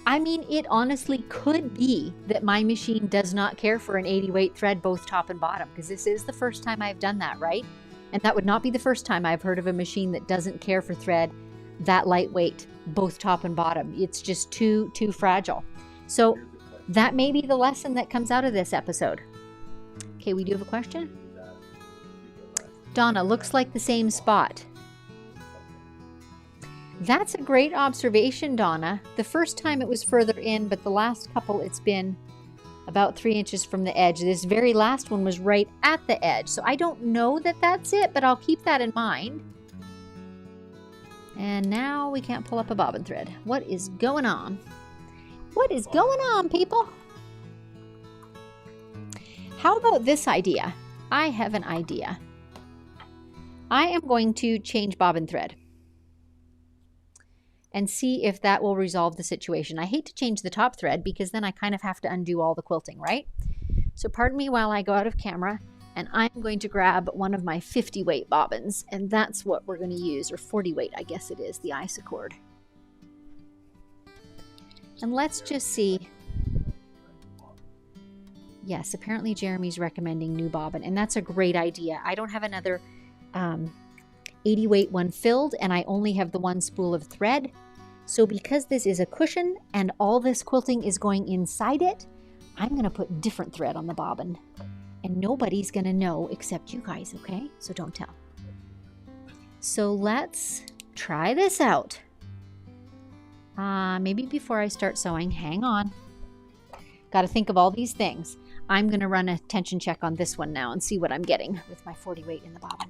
I mean, it honestly could be that my machine does not care for an 80 weight thread both top and bottom, because this is the first time I've done that, right? And that would not be the first time I've heard of a machine that doesn't care for thread that lightweight, both top and bottom. It's just too fragile. So that may be the lesson that comes out of this episode. Okay, we do have a question. Donna, looks like the same spot. That's a great observation, Donna. The first time it was further in, but the last couple it's been about 3 inches from the edge. This very last one was right at the edge. So I don't know that that's it, but I'll keep that in mind. And now we can't pull up a bobbin thread. What is going on? What is going on, people? How about this idea? I have an idea. I am going to change bobbin thread and see if that will resolve the situation. I hate to change the top thread because then I kind of have to undo all the quilting, right? So pardon me while I go out of camera, and I'm going to grab one of my 50 weight bobbins, and that's what we're going to use, or 40 weight, I guess it is, the Isacord. And let's just see. Yes, apparently Jeremy's recommending new bobbin, and that's a great idea. I don't have another 80 weight one filled, and I only have the one spool of thread. So because this is a cushion and all this quilting is going inside it, I'm going to put different thread on the bobbin, and nobody's going to know except you guys, okay? So don't tell. So let's try this out. Maybe before I start sewing, hang on. Got to think of all these things. I'm going to run a tension check on this one now and see what I'm getting with my 40 weight in the bobbin.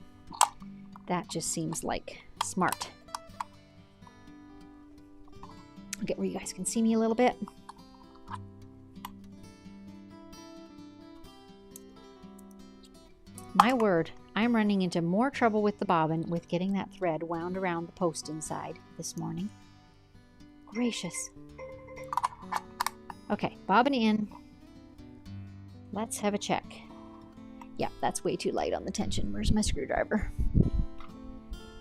That just seems like smart. I'll get where you guys can see me a little bit. My word, I'm running into more trouble with the bobbin with getting that thread wound around the post inside this morning. Gracious. Okay, bobbin in. Let's have a check. Yeah, that's way too light on the tension. Where's my screwdriver?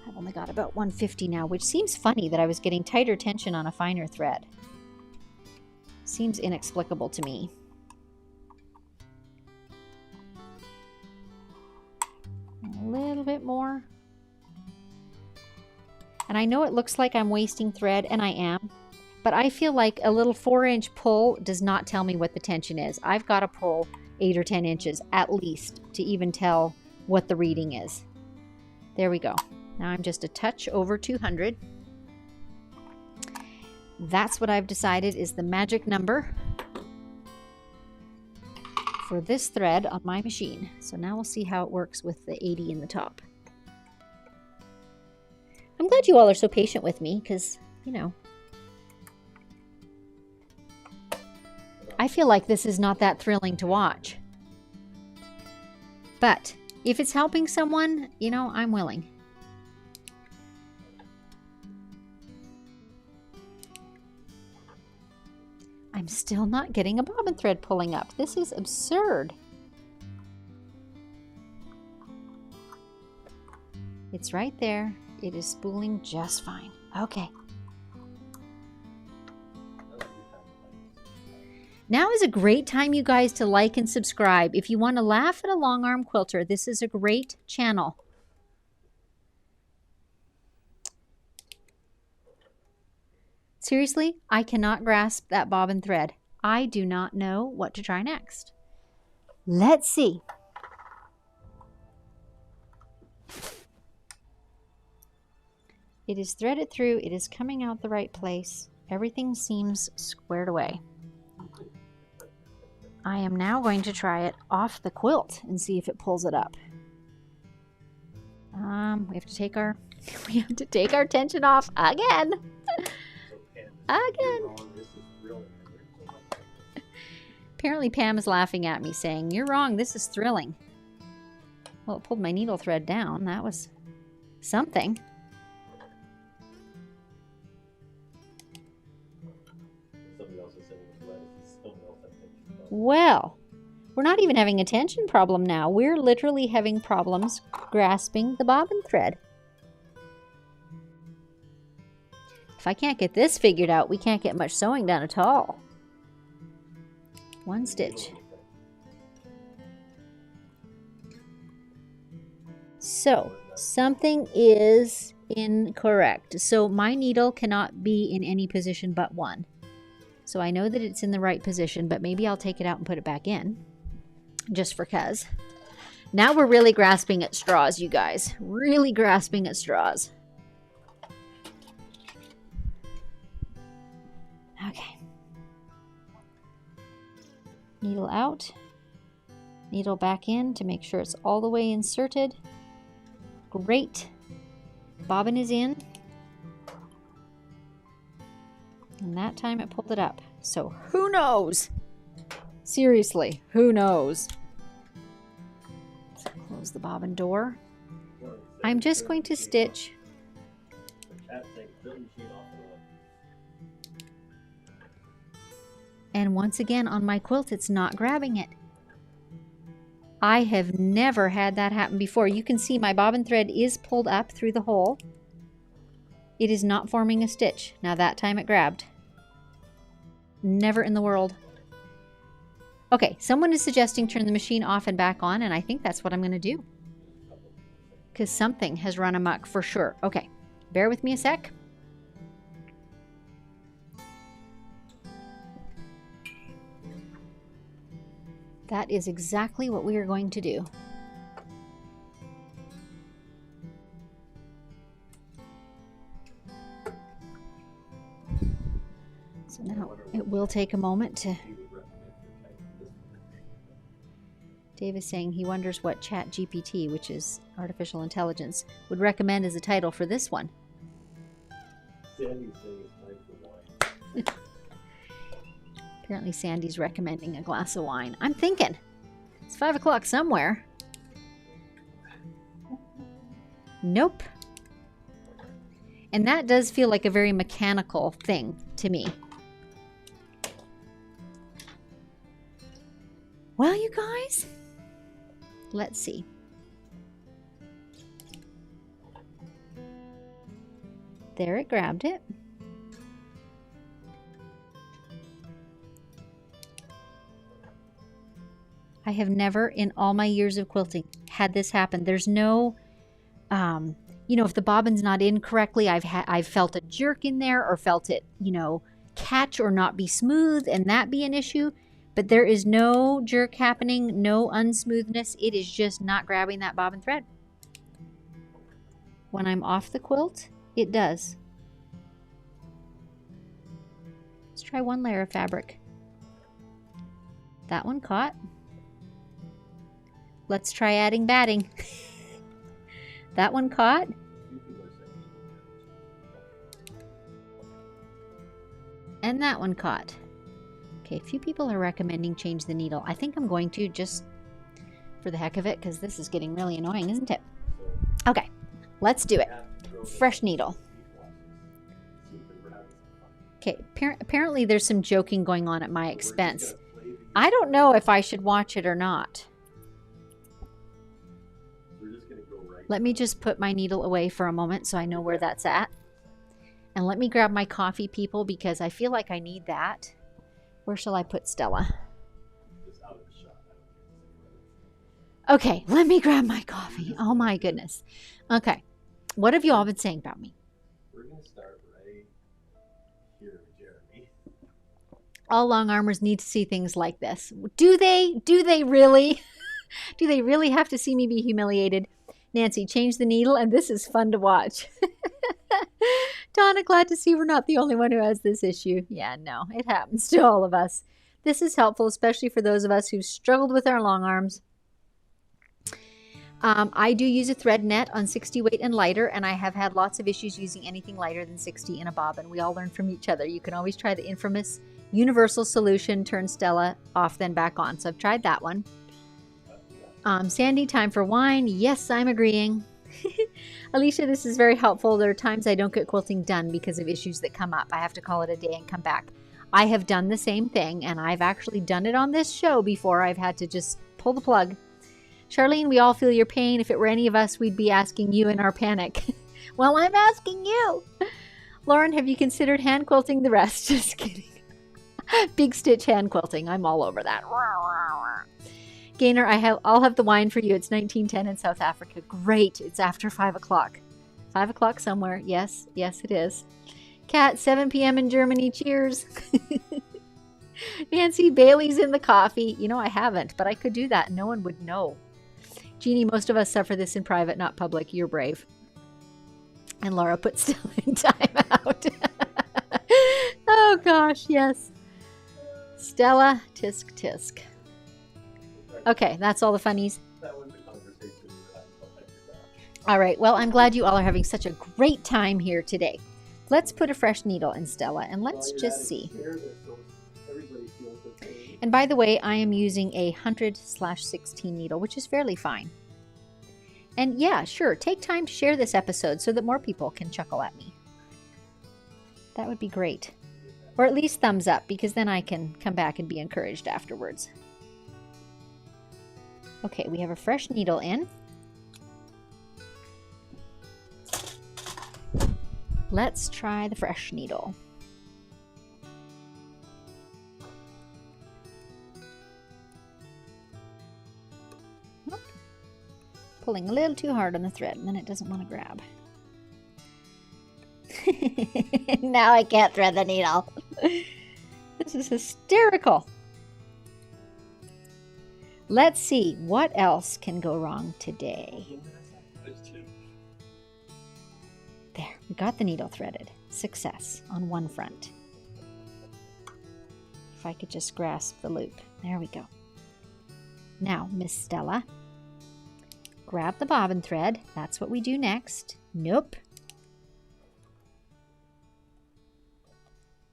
I've only got about 150 now, which seems funny that I was getting tighter tension on a finer thread. Seems inexplicable to me. A little bit more. And I know it looks like I'm wasting thread, and I am, but I feel like a little 4-inch pull does not tell me what the tension is. I've got to pull 8 or 10 inches at least to even tell what the reading is. There we go. Now I'm just a touch over 200. That's what I've decided is the magic number for this thread on my machine. So now we'll see how it works with the 80 in the top. I'm glad you all are so patient with me because, you know, I feel like this is not that thrilling to watch. But if it's helping someone, you know, I'm willing. I'm still not getting a bobbin thread pulling up. This is absurd. It's right there. It is spooling just fine. Okay. Now is a great time, you guys, to like and subscribe. If you want to laugh at a long arm quilter, this is a great channel. Seriously, I cannot grasp that bobbin thread. I do not know what to try next. Let's see. It is threaded through. It is coming out the right place. Everything seems squared away. I am now going to try it off the quilt and see if it pulls it up. We have to take our tension off again. Again. Apparently Pam is laughing at me saying, "You're wrong, this is thrilling." Well, it pulled my needle thread down. That was something. Well, we're not even having a tension problem now. We're literally having problems grasping the bobbin thread. If I can't get this figured out, we can't get much sewing done at all. One stitch. So, something is incorrect. So my needle cannot be in any position but one. So I know that it's in the right position, but maybe I'll take it out and put it back in. Just for cuz. Now we're really grasping at straws, you guys. Really grasping at straws. Okay. Needle out. Needle back in to make sure it's all the way inserted. Great. Bobbin is in. And that time it pulled it up. So who knows? Seriously, who knows? close the bobbin door. I'm just going to stitch. And once again on my quilt, it's not grabbing it. I have never had that happen before. You can see my bobbin thread is pulled up through the hole. It is not forming a stitch. Now that time it grabbed. Never in the world. Okay, someone is suggesting turn the machine off and back on, and I think that's what I'm going to do. Because something has run amok for sure. Okay, bear with me a sec. That is exactly what we are going to do. So now it will take a moment to... Dave is saying he wonders what ChatGPT, which is artificial intelligence, would recommend as a title for this one. Sandy's saying it's time for wine. Apparently Sandy's recommending a glass of wine. I'm thinking it's 5 o'clock somewhere. Nope. And that does feel like a very mechanical thing to me. Well, you guys, let's see. There, it grabbed it. I have never in all my years of quilting had this happen. There's no, you know, if the bobbin's not in correctly, I've felt a jerk in there or felt it, you know, catch or not be smooth and that be an issue. But there is no jerk happening, no unsmoothness. It is just not grabbing that bobbin thread. When I'm off the quilt, it does. Let's try one layer of fabric. That one caught. Let's try adding batting. That one caught. And that one caught. Okay, a few people are recommending change the needle. I think I'm going to, just for the heck of it, because this is getting really annoying, isn't it? Okay, let's do it. Fresh needle. Okay, apparently there's some joking going on at my expense. I don't know if I should watch it or not. Let me just put my needle away for a moment so I know where that's at. And let me grab my coffee, people, because I feel like I need that. Where shall I put Stella? Okay, let me grab my coffee. Oh my goodness. Okay, what have you all been saying about me? We're going to start right here, Jeremy. All long armors need to see things like this. Do they? Do they really? Do they really have to see me be humiliated? Nancy, change the needle, and this is fun to watch. Donna, glad to see we're not the only one who has this issue. Yeah, no, it happens to all of us. This is helpful, especially for those of us who've struggled with our long arms. I do use a thread net on 60 weight and lighter, and I have had lots of issues using anything lighter than 60 in a bobbin. We all learn from each other. You can always try the infamous universal solution, turn Stella off, then back on. So I've tried that one. Sandy, time for wine. Yes, I'm agreeing. Alicia, this is very helpful. There are times I don't get quilting done because of issues that come up. I have to call it a day and come back. I have done the same thing, and I've actually done it on this show before. I've had to just pull the plug. Charlene, we all feel your pain. If it were any of us, we'd be asking you in our panic. Well, I'm asking you. Lauren, have you considered hand quilting the rest? Just kidding. Big stitch hand quilting. I'm all over that. Gaynor, I'll have the wine for you. It's 1910 in South Africa. Great. It's after 5 o'clock. 5 o'clock somewhere. Yes, yes, it is. Kat, 7 p.m. in Germany. Cheers. Nancy, Bailey's in the coffee. You know, I haven't, but I could do that. No one would know. Jeannie, most of us suffer this in private, not public. You're brave. And Laura put Stella in timeout. Oh, gosh, yes. Stella, tisk, tisk. Okay, that's all the funnies. That was the conversation we were having. All right, well, I'm glad you all are having such a great time here today. Let's put a fresh needle in Stella, and let's just see. And by the way, I am using a 100/16 needle, which is fairly fine. And yeah, sure, take time to share this episode so that more people can chuckle at me. That would be great. Or at least thumbs up, because then I can come back and be encouraged afterwards. Okay, we have a fresh needle in. Let's try the fresh needle. Pulling a little too hard on the thread, and then it doesn't want to grab. Now I can't thread the needle. This is hysterical. Let's see, what else can go wrong today? There, we got the needle threaded. Success on one front. If I could just grasp the loop. There we go. Now, Miss Stella, grab the bobbin thread. That's what we do next. Nope.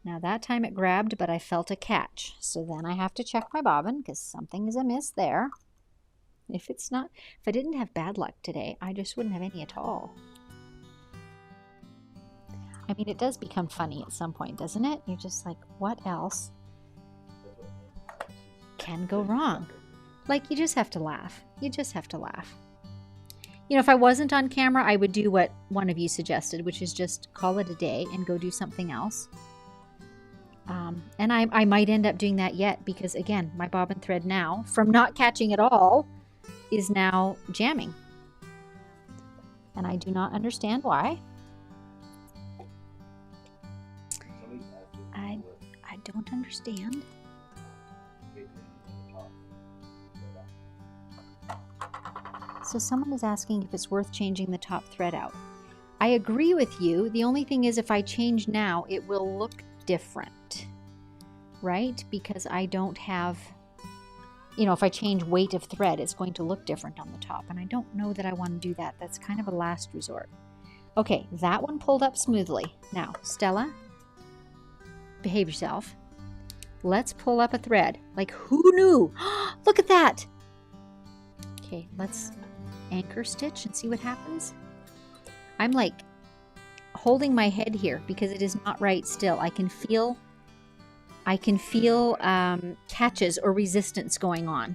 Now that time it grabbed, but I felt a catch. So then I have to check my bobbin because something is amiss there. If I didn't have bad luck today, I just wouldn't have any at all. I mean, it does become funny at some point, doesn't it? You're just like, what else can go wrong? Like, you just have to laugh. You just have to laugh. You know, if I wasn't on camera, I would do what one of you suggested, which is just call it a day and go do something else. And I might end up doing that yet because, again, my bobbin thread now, from not catching at all, is now jamming. And I do not understand why. I don't understand. So someone is asking if it's worth changing the top thread out. I agree with you. The only thing is if I change now, it will look different, right? Because I don't have, you know, if I change weight of thread, it's going to look different on the top. And I don't know that I want to do that. That's kind of a last resort. Okay, that one pulled up smoothly. Now, Stella, behave yourself. Let's pull up a thread. Like, who knew? Look at that. Okay, let's anchor stitch and see what happens. I'm like holding my head here because it is not right still. I can feel catches or resistance going on.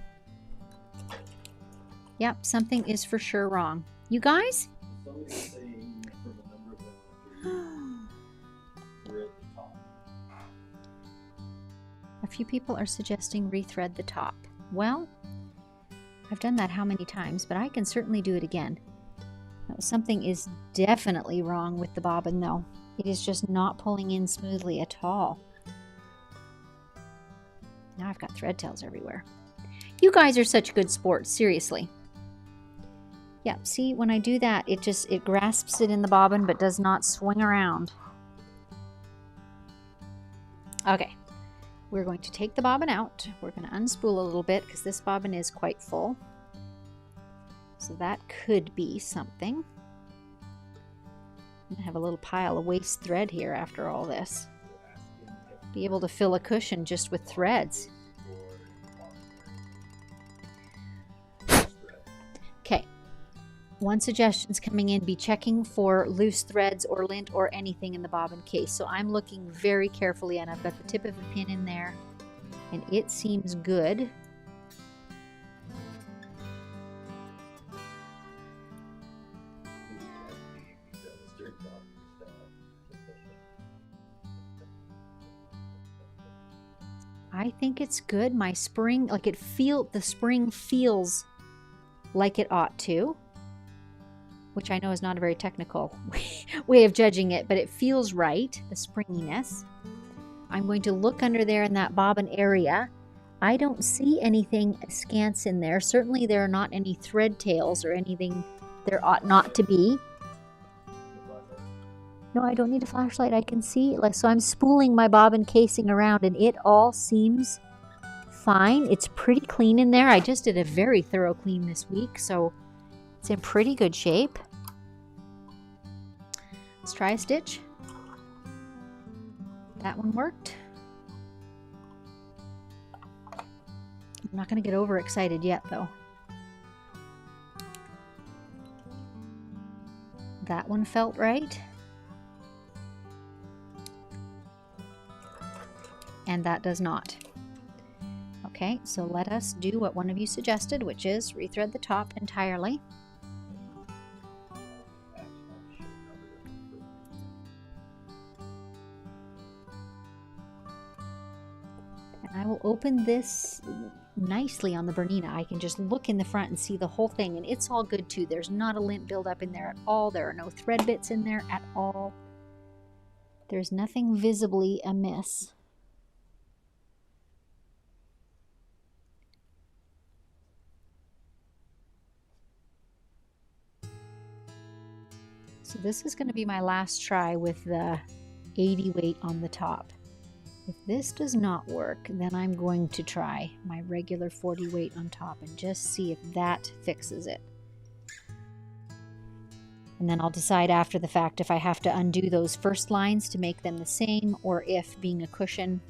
Yep, something is for sure wrong. You guys? A few people are suggesting rethread the top. Well, I've done that how many times, but I can certainly do it again. Something is definitely wrong with the bobbin though. It is just not pulling in smoothly at all. Now I've got thread tails everywhere. You guys are such good sports, seriously. Yeah, see, when I do that, it grasps it in the bobbin but does not swing around. Okay, we're going to take the bobbin out. We're going to unspool a little bit because this bobbin is quite full. So that could be something. I'm going to have a little pile of waste thread here after all this. Be able to fill a cushion just with threads. Okay. One suggestion's coming in, be checking for loose threads or lint or anything in the bobbin case. So I'm looking very carefully and I've got the tip of a pin in there and it seems good. I think it's good. My spring, like the spring feels like it ought to, which I know is not a very technical way of judging it, but it feels right, the springiness. I'm going to look under there in that bobbin area. I don't see anything askance in there. Certainly there are not any thread tails or anything there ought not to be. No, I don't need a flashlight. I can see. So I'm spooling my bobbin casing around and it all seems fine. It's pretty clean in there. I just did a very thorough clean this week, so it's in pretty good shape. Let's try a stitch. That one worked. I'm not going to get overexcited yet, though. That one felt right. And that does not. Okay, so let us do what one of you suggested, which is rethread the top entirely. And I will open this nicely on the Bernina. I can just look in the front and see the whole thing, and it's all good too. There's not a lint buildup in there at all. There are no thread bits in there at all. There's nothing visibly amiss. So this is going to be my last try with the 80 weight on the top. If this does not work, then I'm going to try my regular 40 weight on top and just see if that fixes it. And then I'll decide after the fact if I have to undo those first lines to make them the same, or if, being a cushion,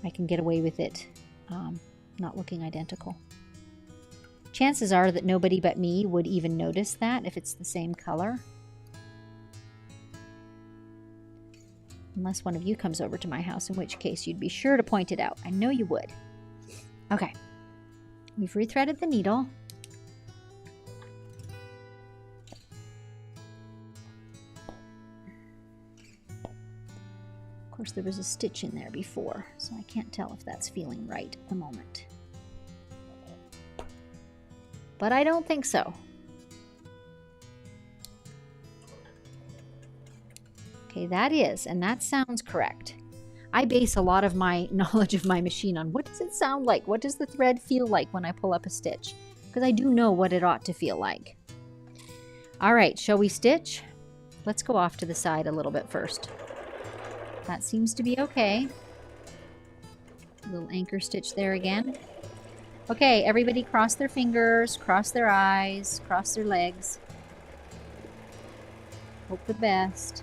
I can get away with it not looking identical. Chances are that nobody but me would even notice that if it's the same color. Unless one of you comes over to my house, in which case you'd be sure to point it out. I know you would. Okay. We've rethreaded the needle. Of course, there was a stitch in there before, so I can't tell if that's feeling right at the moment. But I don't think so. Okay, that is, and that sounds correct. I base a lot of my knowledge of my machine on what does it sound like? What does the thread feel like when I pull up a stitch? Because I do know what it ought to feel like. All right, shall we stitch? Let's go off to the side a little bit first. That seems to be okay. A little anchor stitch there again. Okay, everybody cross their fingers, cross their eyes, cross their legs. Hope the best.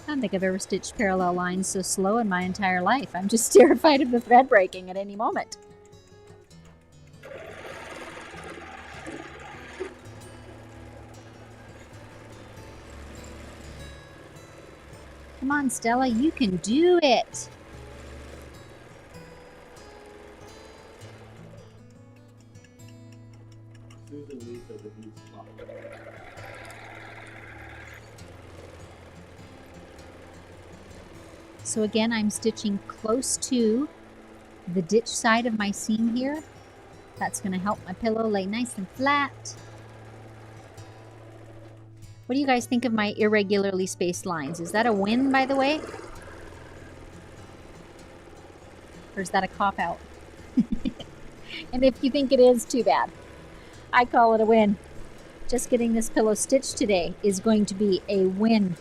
I don't think I've ever stitched parallel lines so slow in my entire life. I'm just terrified of the thread breaking at any moment. Come on, Stella, you can do it. Susan Lisa, the beach clock. So again, I'm stitching close to the ditch side of my seam here. That's going to help my pillow lay nice and flat. What do you guys think of my irregularly spaced lines? Is that a win, by the way? Or is that a cop-out? And if you think it is, too bad. I call it a win. Just getting this pillow stitched today is going to be a win.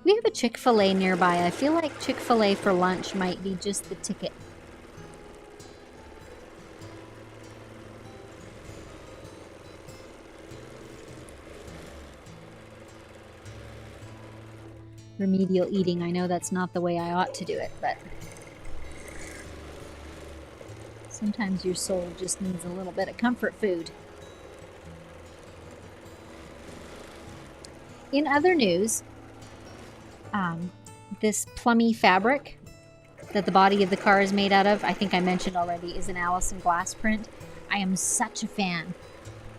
We have a Chick-fil-A nearby. I feel like Chick-fil-A for lunch might be just the ticket. Remedial eating. I know that's not the way I ought to do it, but sometimes your soul just needs a little bit of comfort food. In other news, this plummy fabric that the body of the car is made out of, I think I mentioned already, is an Allison Glass print. I am such a fan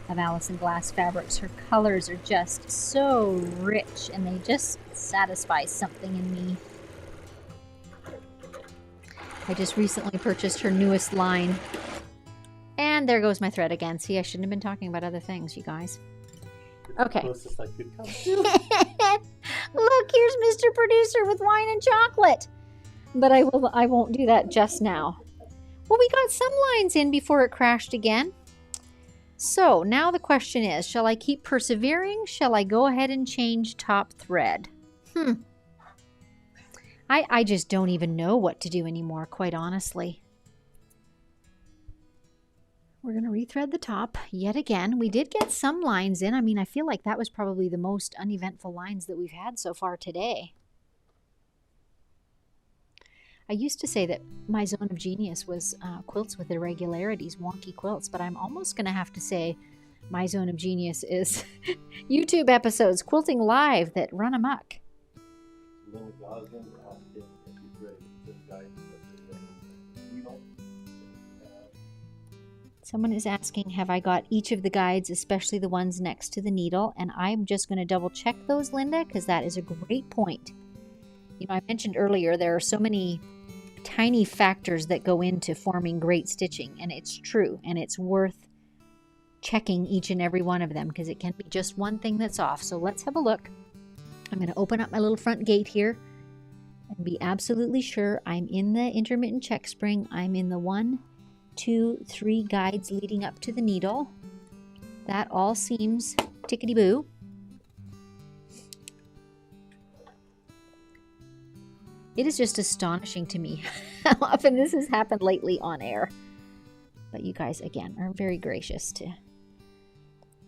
of Allison Glass fabrics. Her colors are just so rich and they just satisfy something in me. I just recently purchased her newest line. And there goes my thread again. See, I shouldn't have been talking about other things, you guys. Okay. Closest I could come to. Look, here's Mr. Producer with wine and chocolate. But I won't do that just now. Well, we got some lines in before it crashed again. So now the question is, shall I keep persevering? Shall I go ahead and change top thread? I just don't even know what to do anymore, quite honestly. We're going to rethread the top yet again. We did get some lines in. I mean, I feel like that was probably the most uneventful lines that we've had so far today. I used to say that my zone of genius was quilts with irregularities, wonky quilts, but I'm almost going to have to say my zone of genius is YouTube episodes, quilting live, that run amok. Someone is asking, have I got each of the guides, especially the ones next to the needle? And I'm just going to double check those, Linda, because that is a great point. You know, I mentioned earlier there are so many tiny factors that go into forming great stitching, and it's true, and it's worth checking each and every one of them because it can be just one thing that's off. So let's have a look. I'm going to open up my little front gate here and be absolutely sure I'm in the intermittent check spring. I'm in the 1, 2, 3 guides leading up to the needle. That all seems tickety-boo. It is just astonishing to me how often this has happened lately on air. But you guys, again, are very gracious to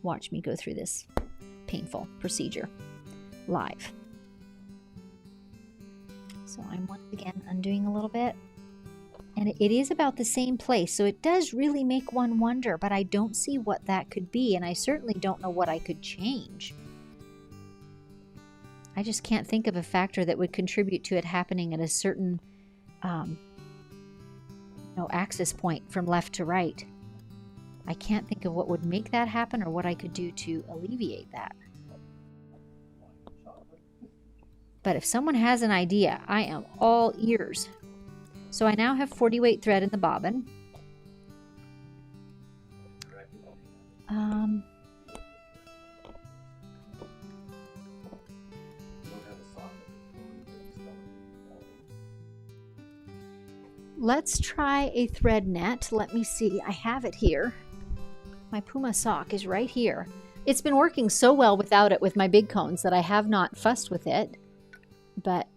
watch me go through this painful procedure live. So I'm once again undoing a little bit. And it is about the same place, so it does really make one wonder, but I don't see what that could be, and I certainly don't know what I could change. I just can't think of a factor that would contribute to it happening at a certain axis point from left to right. I can't think of what would make that happen or what I could do to alleviate that. But if someone has an idea, I am all ears. So I now have 40 weight thread in the bobbin. Let's try a thread net. Let me see. I have it here. My Puma sock is right here. It's been working so well without it with my big cones that I have not fussed with it. But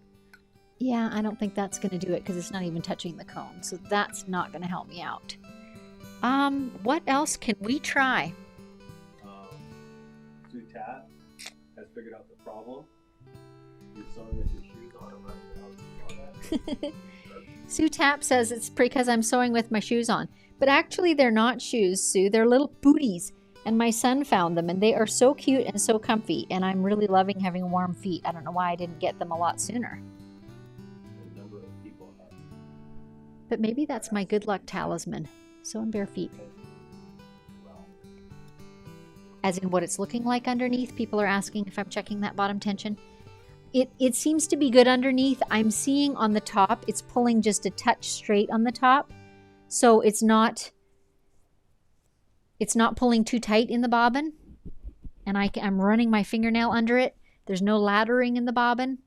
yeah, I don't think that's going to do it because it's not even touching the cone. So that's not going to help me out. What else can we try? Sue Tat has figured out the problem. You're sewing with your shoes on. I'm not sure how to do that. Sue Tap says it's because I'm sewing with my shoes on. But actually they're not shoes, Sue. They're little booties. And my son found them and they are so cute and so comfy. And I'm really loving having warm feet. I don't know why I didn't get them a lot sooner. A number of people have. But maybe that's my good luck talisman. Sew in bare feet. As in what it's looking like underneath. People are asking if I'm checking that bottom tension. It seems to be good underneath. I'm seeing on the top, it's pulling just a touch straight on the top. So it's not pulling too tight in the bobbin. And I'm running my fingernail under it. There's no laddering in the bobbin.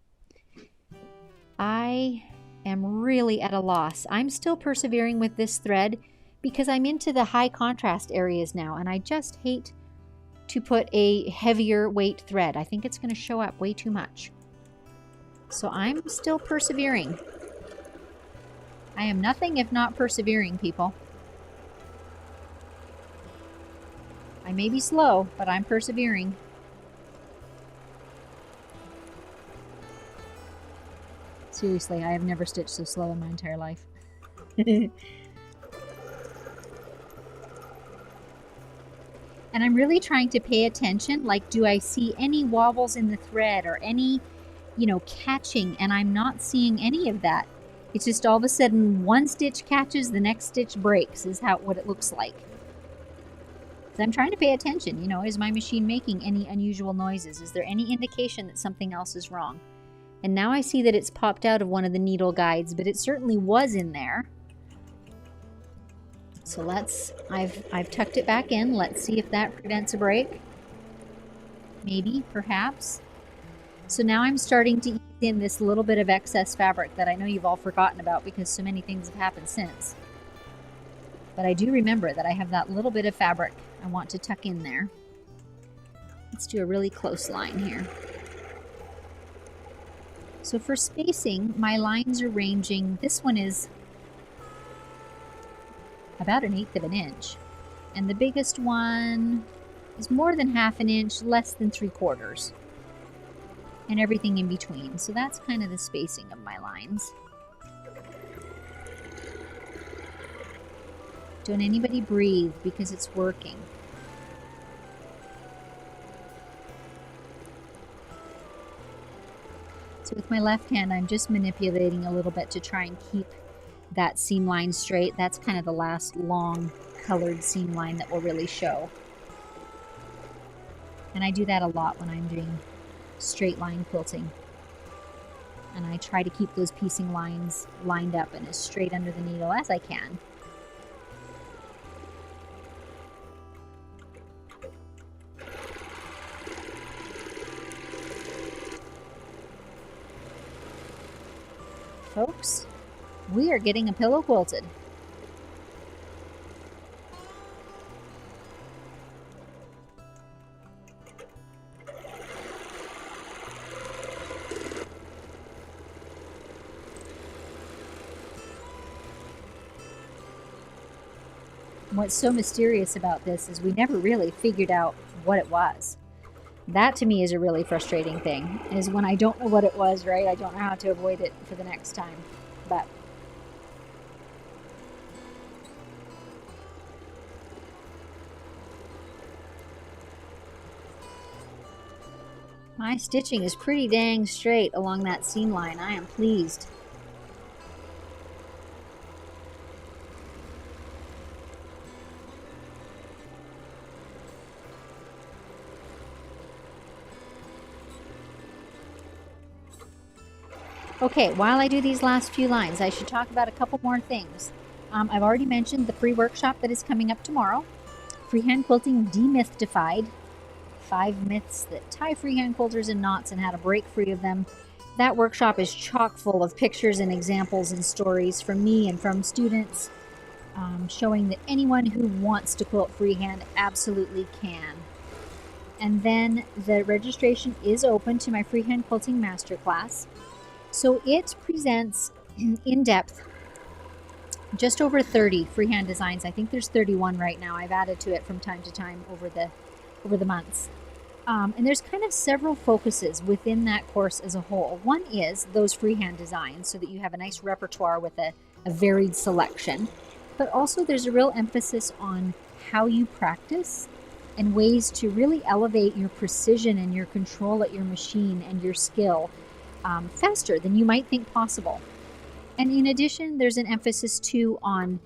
I am really at a loss. I'm still persevering with this thread because I'm into the high contrast areas now. And I just hate to put a heavier weight thread. I think it's going to show up way too much. So I'm still persevering. I am nothing if not persevering, people. I may be slow, but I'm persevering. Seriously, I have never stitched so slow in my entire life. And I'm really trying to pay attention. Like, do I see any wobbles in the thread or any, catching? And I'm not seeing any of that. It's just all of a sudden one stitch catches, the next stitch breaks is what it looks like. So I'm trying to pay attention. Is my machine making any unusual noises? Is there any indication that something else is wrong? And now I see that it's popped out of one of the needle guides, but it certainly was in there. So I've tucked it back in. Let's see if that prevents a break. Maybe, perhaps. So now I'm starting to ease in this little bit of excess fabric that I know you've all forgotten about because so many things have happened since. But I do remember that I have that little bit of fabric I want to tuck in there. Let's do a really close line here. So for spacing, my lines are ranging. This one is about 1/8 of an inch. And the biggest one is more than 1/2 inch, less than 3/4, and everything in between. So that's kind of the spacing of my lines. Don't anybody breathe because it's working. So with my left hand, I'm just manipulating a little bit to try and keep that seam line straight. That's kind of the last long colored seam line that will really show. And I do that a lot when I'm doing straight line quilting. And I try to keep those piecing lines lined up and as straight under the needle as I can. Folks, we are getting a pillow quilted. What's so mysterious about this is we never really figured out what it was. That to me is a really frustrating thing, is when I don't know what it was, right? I don't know how to avoid it for the next time. But my stitching is pretty dang straight along that seam line. I am pleased. Okay, while I do these last few lines, I should talk about a couple more things. I've already mentioned the free workshop that is coming up tomorrow. Freehand Quilting Demystified. 5 myths that tie freehand quilters in knots and how to break free of them. That workshop is chock full of pictures and examples and stories from me and from students, showing that anyone who wants to quilt freehand absolutely can. And then the registration is open to my Freehand Quilting Masterclass. So it presents in depth just over 30 freehand designs. I think there's 31 right now. I've added to it from time to time over the months. And there's kind of several focuses within that course as a whole. One is those freehand designs so that you have a nice repertoire with a varied selection. But also there's a real emphasis on how you practice and ways to really elevate your precision and your control at your machine and your skill faster than you might think possible. And in addition, there's an emphasis too on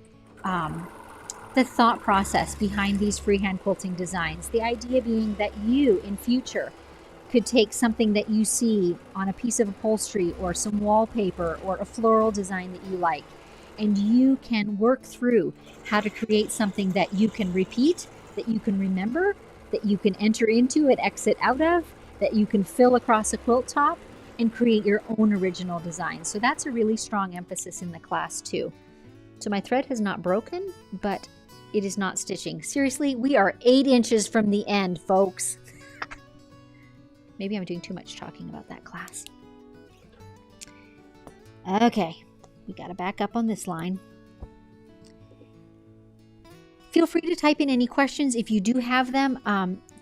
the thought process behind these freehand quilting designs. The idea being that you, in future, could take something that you see on a piece of upholstery or some wallpaper or a floral design that you like, and you can work through how to create something that you can repeat, that you can remember, that you can enter into and exit out of, that you can fill across a quilt top, and create your own original design. So that's a really strong emphasis in the class too. So my thread has not broken, but it is not stitching. Seriously, we are 8 inches from the end, folks. Maybe I'm doing too much talking about that class. Okay, we got to back up on this line. Feel free to type in any questions if you do have them.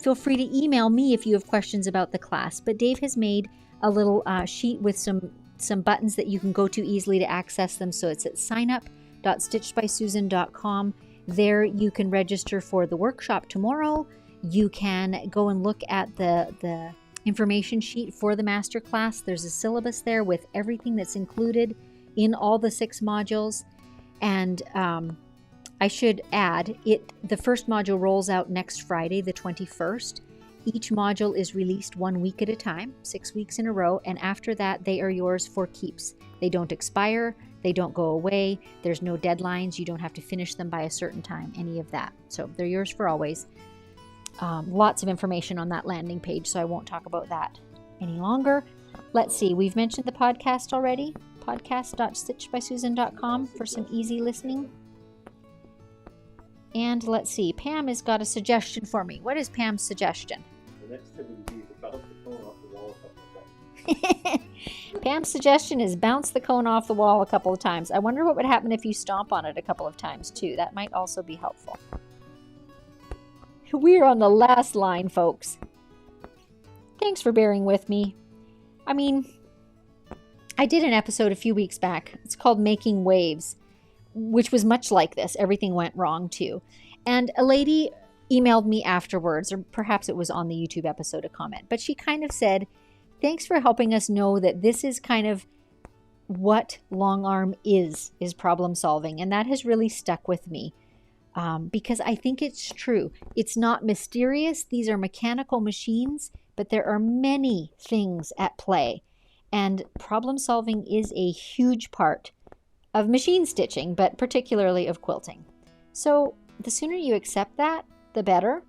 Feel free to email me if you have questions about the class. But Dave has made a little sheet with some buttons that you can go to easily to access them. So it's at signup.stitchedbysusan.com. There you can register for the workshop tomorrow. You can go and look at the information sheet for the masterclass. There's a syllabus there with everything that's included in all the 6 modules. And I should add, the first module rolls out next Friday, the 21st. Each module is released 1 week at a time, 6 weeks in a row, and after that, they are yours for keeps. They don't expire, they don't go away, there's no deadlines, you don't have to finish them by a certain time, any of that. So they're yours for always. Lots of information on that landing page, so I won't talk about that any longer. Let's see, we've mentioned the podcast already, podcast.stitchedbysusan.com for some easy listening. And let's see, Pam has got a suggestion for me. What is Pam's suggestion? The next tip would be to bounce the cone off the wall a couple of times. Pam's suggestion is bounce the cone off the wall a couple of times. I wonder what would happen if you stomp on it a couple of times too. That might also be helpful. We're on the last line, folks. Thanks for bearing with me. I mean, I did an episode a few weeks back. It's called Making Waves, which was much like this. Everything went wrong too. And a lady emailed me afterwards, or perhaps it was on the YouTube episode, a comment, but she kind of said, thanks for helping us know that this is kind of what long arm is problem solving. And that has really stuck with me because I think it's true. It's not mysterious. These are mechanical machines, but there are many things at play. And problem solving is a huge part of machine stitching, but particularly of quilting. So the sooner you accept that, the better.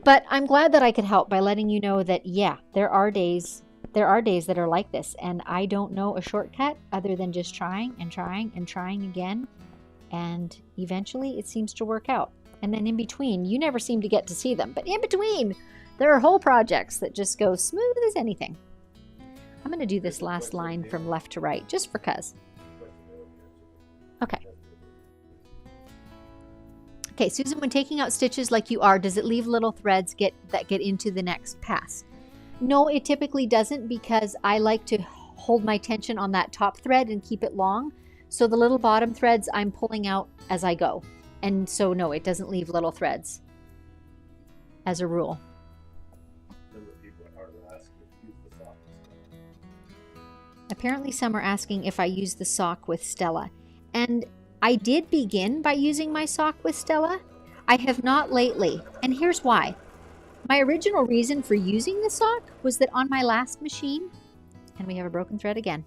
But I'm glad that I could help by letting you know that, yeah, there are days that are like this, and I don't know a shortcut other than just trying and trying and trying again, and eventually it seems to work out. And then in between, you never seem to get to see them, but in between, there are whole projects that just go smooth as anything. I'm going to do this last line from left to right, just for cuz. Okay. Okay, Susan, when taking out stitches like you are, does it leave little threads that get into the next pass? No, it typically doesn't, because I like to hold my tension on that top thread and keep it long. So the little bottom threads I'm pulling out as I go. And so no, it doesn't leave little threads as a rule. Apparently some are asking if I use the sock with Stella. And I did begin by using my sock with Stella. I have not lately, and here's why. My original reason for using the sock was that on my last machine, and we have a broken thread again.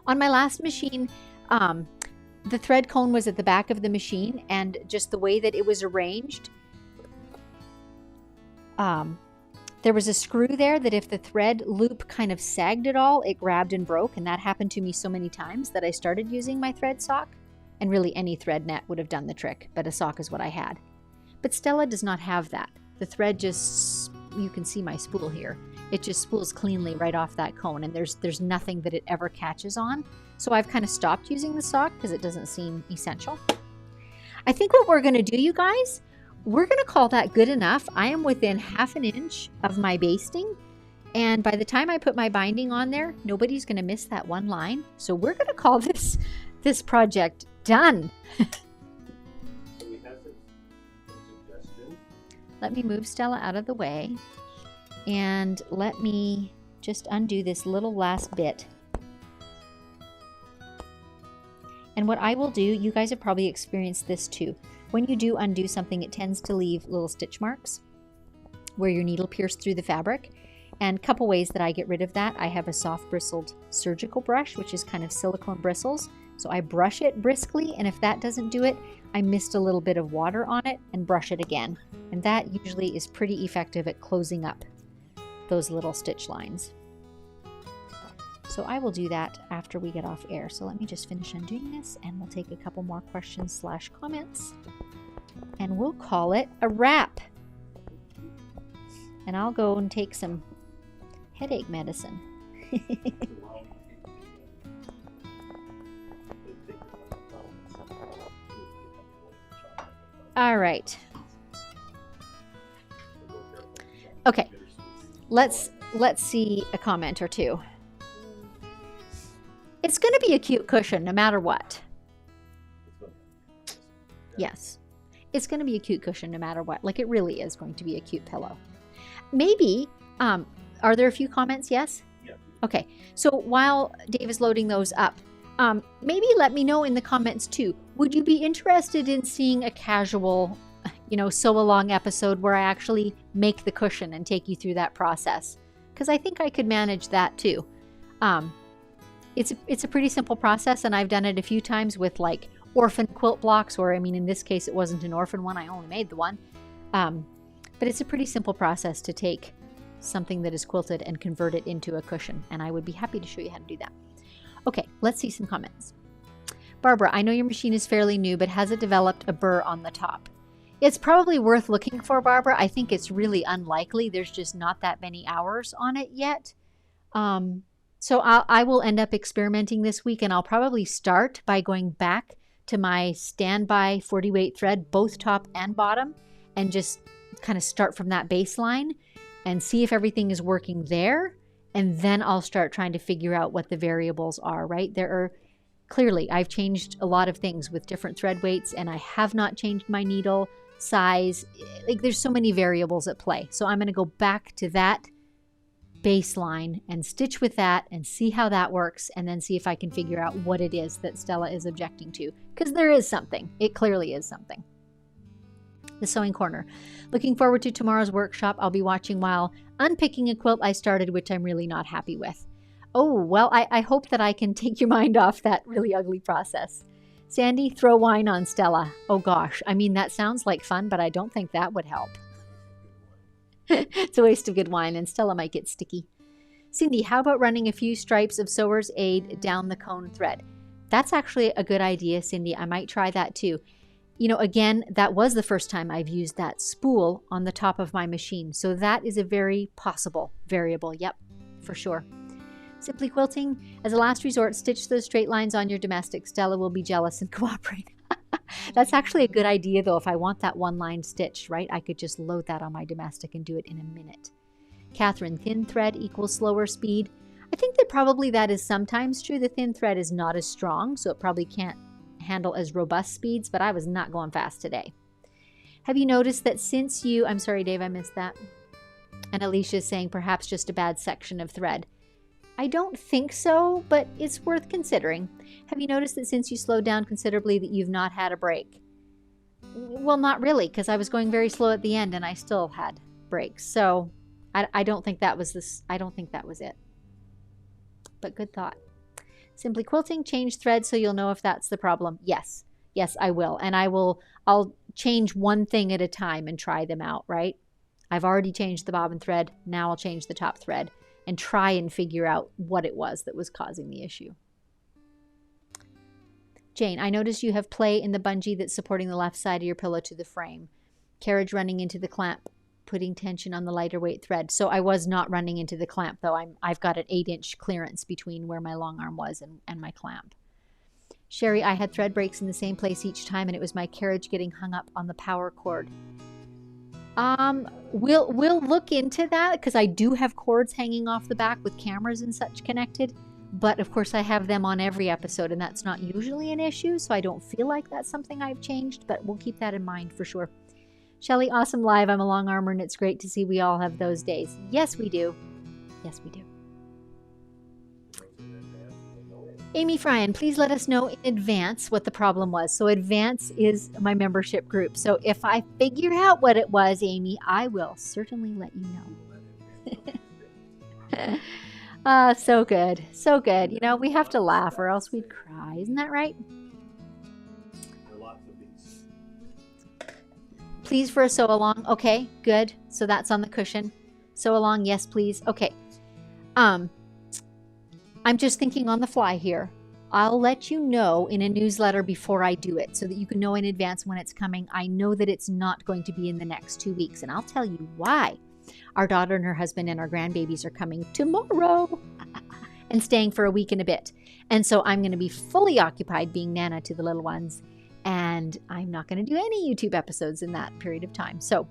On my last machine, the thread cone was at the back of the machine, and just the way that it was arranged, there was a screw there that if the thread loop kind of sagged at all, it grabbed and broke, and that happened to me so many times that I started using my thread sock. And really any thread net would have done the trick, but a sock is what I had. But Stella does not have that. The thread just, you can see my spool here, it just spools cleanly right off that cone, and there's nothing that it ever catches on. So I've kind of stopped using the sock because it doesn't seem essential. I think what we're going to do, you guys, we're going to call that good enough. I am within ½ an inch of my basting, and by the time I put my binding on there, nobody's going to miss that one line. So we're going to call this project done. So we have some suggestions. Let me move Stella out of the way, and let me just undo this little last bit. And what I will do, you guys have probably experienced this too. When you do undo something, it tends to leave little stitch marks where your needle pierced through the fabric. And a couple ways that I get rid of that. I have a soft bristled surgical brush, which is kind of silicone bristles. So I brush it briskly, and if that doesn't do it, I mist a little bit of water on it and brush it again. And that usually is pretty effective at closing up those little stitch lines. So I will do that after we get off air. So let me just finish undoing this, and we'll take a couple more questions / comments, and we'll call it a wrap. And I'll go and take some headache medicine. All right. Okay. Let's see a comment or two. It's going to be a cute cushion no matter what. Yes. It's going to be a cute cushion no matter what. Like, it really is going to be a cute pillow. Maybe, are there a few comments? Yes? Yeah. Okay. So while Dave is loading those up, maybe let me know in the comments too. Would you be interested in seeing a casual, sew along episode where I actually make the cushion and take you through that process? Because I think I could manage that too. It's a pretty simple process, and I've done it a few times with like orphan quilt blocks, or in this case it wasn't an orphan one, I only made the one. But it's a pretty simple process to take something that is quilted and convert it into a cushion, and I would be happy to show you how to do that. Okay, let's see some comments. Barbara, I know your machine is fairly new, but has it developed a burr on the top? It's probably worth looking for, Barbara. I think it's really unlikely. There's just not that many hours on it yet. So I will end up experimenting this week, and I'll probably start by going back to my standby 40 weight thread, both top and bottom, and just kind of start from that baseline and see if everything is working there. And then I'll start trying to figure out what the variables are, right? Clearly, I've changed a lot of things with different thread weights, and I have not changed my needle size. Like, there's so many variables at play. So I'm going to go back to that baseline and stitch with that and see how that works, and then see if I can figure out what it is that Stella is objecting to. Because there is something. It clearly is something. The Sewing Corner. Looking forward to tomorrow's workshop. I'll be watching while unpicking a quilt I started, which I'm really not happy with. Oh, well, I hope that I can take your mind off that really ugly process. Sandy, throw wine on Stella. Oh gosh, I mean, that sounds like fun, but I don't think that would help. It's a waste of good wine, and Stella might get sticky. Cindy, how about running a few stripes of Sewer's Aid down the cone thread? That's actually a good idea, Cindy. I might try that too. You know, again, that was the first time I've used that spool on the top of my machine. So that is a very possible variable. Yep, for sure. Simply Quilting, as a last resort, stitch those straight lines on your domestic. Stella will be jealous and cooperate. That's actually a good idea, though. If I want that one line stitched, right, I could just load that on my domestic and do it in a minute. Catherine, thin thread equals slower speed. I think that probably that is sometimes true. The thin thread is not as strong, so it probably can't handle as robust speeds, but I was not going fast today. Have you noticed that since you, I'm sorry, Dave, I missed that. And Alicia is saying perhaps just a bad section of thread. I don't think so, but it's worth considering. Have you noticed that since you slowed down considerably that you've not had a break? Well, not really, because I was going very slow at the end and I still had breaks. So I don't think that was it. But good thought. Simply Quilting, change thread so you'll know if that's the problem. Yes, I will. And I'll change one thing at a time and try them out, right? I've already changed the bobbin thread. Now I'll change the top thread and try and figure out what it was that was causing the issue. Jane, I noticed you have play in the bungee that's supporting the left side of your pillow to the frame. Carriage running into the clamp, putting tension on the lighter weight thread. So I was not running into the clamp, though. I've got an 8-inch clearance between where my long arm was and my clamp. Sherry, I had thread breaks in the same place each time, and it was my carriage getting hung up on the power cord. We'll look into that, because I do have cords hanging off the back with cameras and such connected. But of course I have them on every episode, and that's not usually an issue, so I don't feel like that's something I've changed, but we'll keep that in mind for sure. Shelly, awesome live. I'm a long armer, and it's great to see we all have those days. Yes, we do. Yes, we do. Amy Fryan, please let us know in advance what the problem was. So Advance is my membership group. So if I figure out what it was, Amy, I will certainly let you know. So good. So good. You know, we have to laugh or else we'd cry. Isn't that right? There are lots of these. Please for a sew along. Okay, good. So that's on the cushion. Sew along, yes, please. Okay. I'm just thinking on the fly here. I'll let you know in a newsletter before I do it so that you can know in advance when it's coming. I know that it's not going to be in the next 2 weeks, and I'll tell you why. Our daughter and her husband and our grandbabies are coming tomorrow and staying for a week and a bit. And so I'm going to be fully occupied being Nana to the little ones, and I'm not going to do any YouTube episodes in that period of time. So,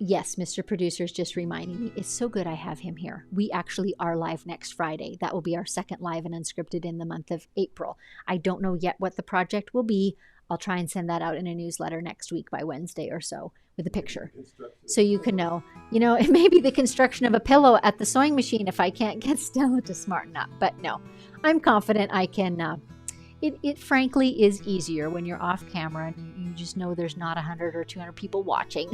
yes, Mr. Producer's just reminding me. It's so good I have him here. We actually are live next Friday. That will be our second live and Unscripted in the month of April. I don't know yet what the project will be. I'll try and send that out in a newsletter next week by Wednesday or so with a picture. So you can know. You know, it may be the construction of a pillow at the sewing machine if I can't get Stella to smarten up. But no, I'm confident I can. It frankly is easier when you're off camera and you just know there's not 100 or 200 people watching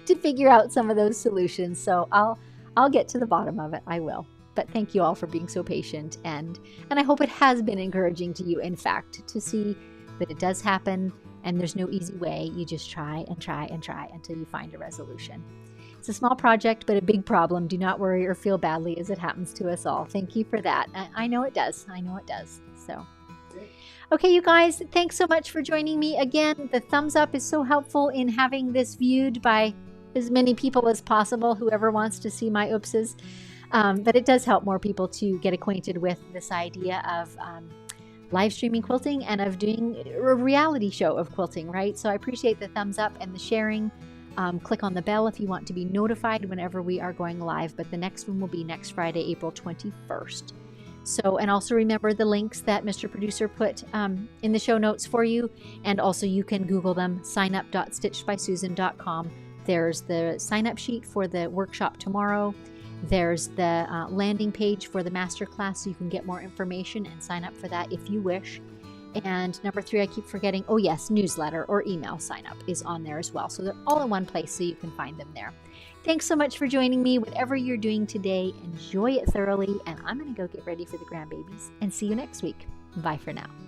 to figure out some of those solutions. So I'll get to the bottom of it. I will. But thank you all for being so patient, and I hope it has been encouraging to you, in fact, to see that it does happen and there's no easy way. You just try and try and try until you find a resolution. It's a small project, but a big problem. Do not worry or feel badly, as it happens to us all. Thank you for that. I know it does. I know it does. So. Okay, you guys, thanks so much for joining me again. The thumbs up is so helpful in having this viewed by as many people as possible, whoever wants to see my oopses. But it does help more people to get acquainted with this idea of live streaming quilting and of doing a reality show of quilting, right? So I appreciate the thumbs up and the sharing. Click on the bell if you want to be notified whenever we are going live, but the next one will be next Friday, April 21st. So, and also remember the links that Mr. Producer put in the show notes for you, and also you can Google them, signup.stitchedbysusan.com. There's the sign-up sheet for the workshop tomorrow. There's the landing page for the masterclass, so you can get more information and sign up for that if you wish. And number 3, I keep forgetting, oh yes, newsletter or email sign up is on there as well. So they're all in one place, so you can find them there. Thanks so much for joining me. Whatever you're doing today, enjoy it thoroughly. And I'm going to go get ready for the grandbabies and see you next week. Bye for now.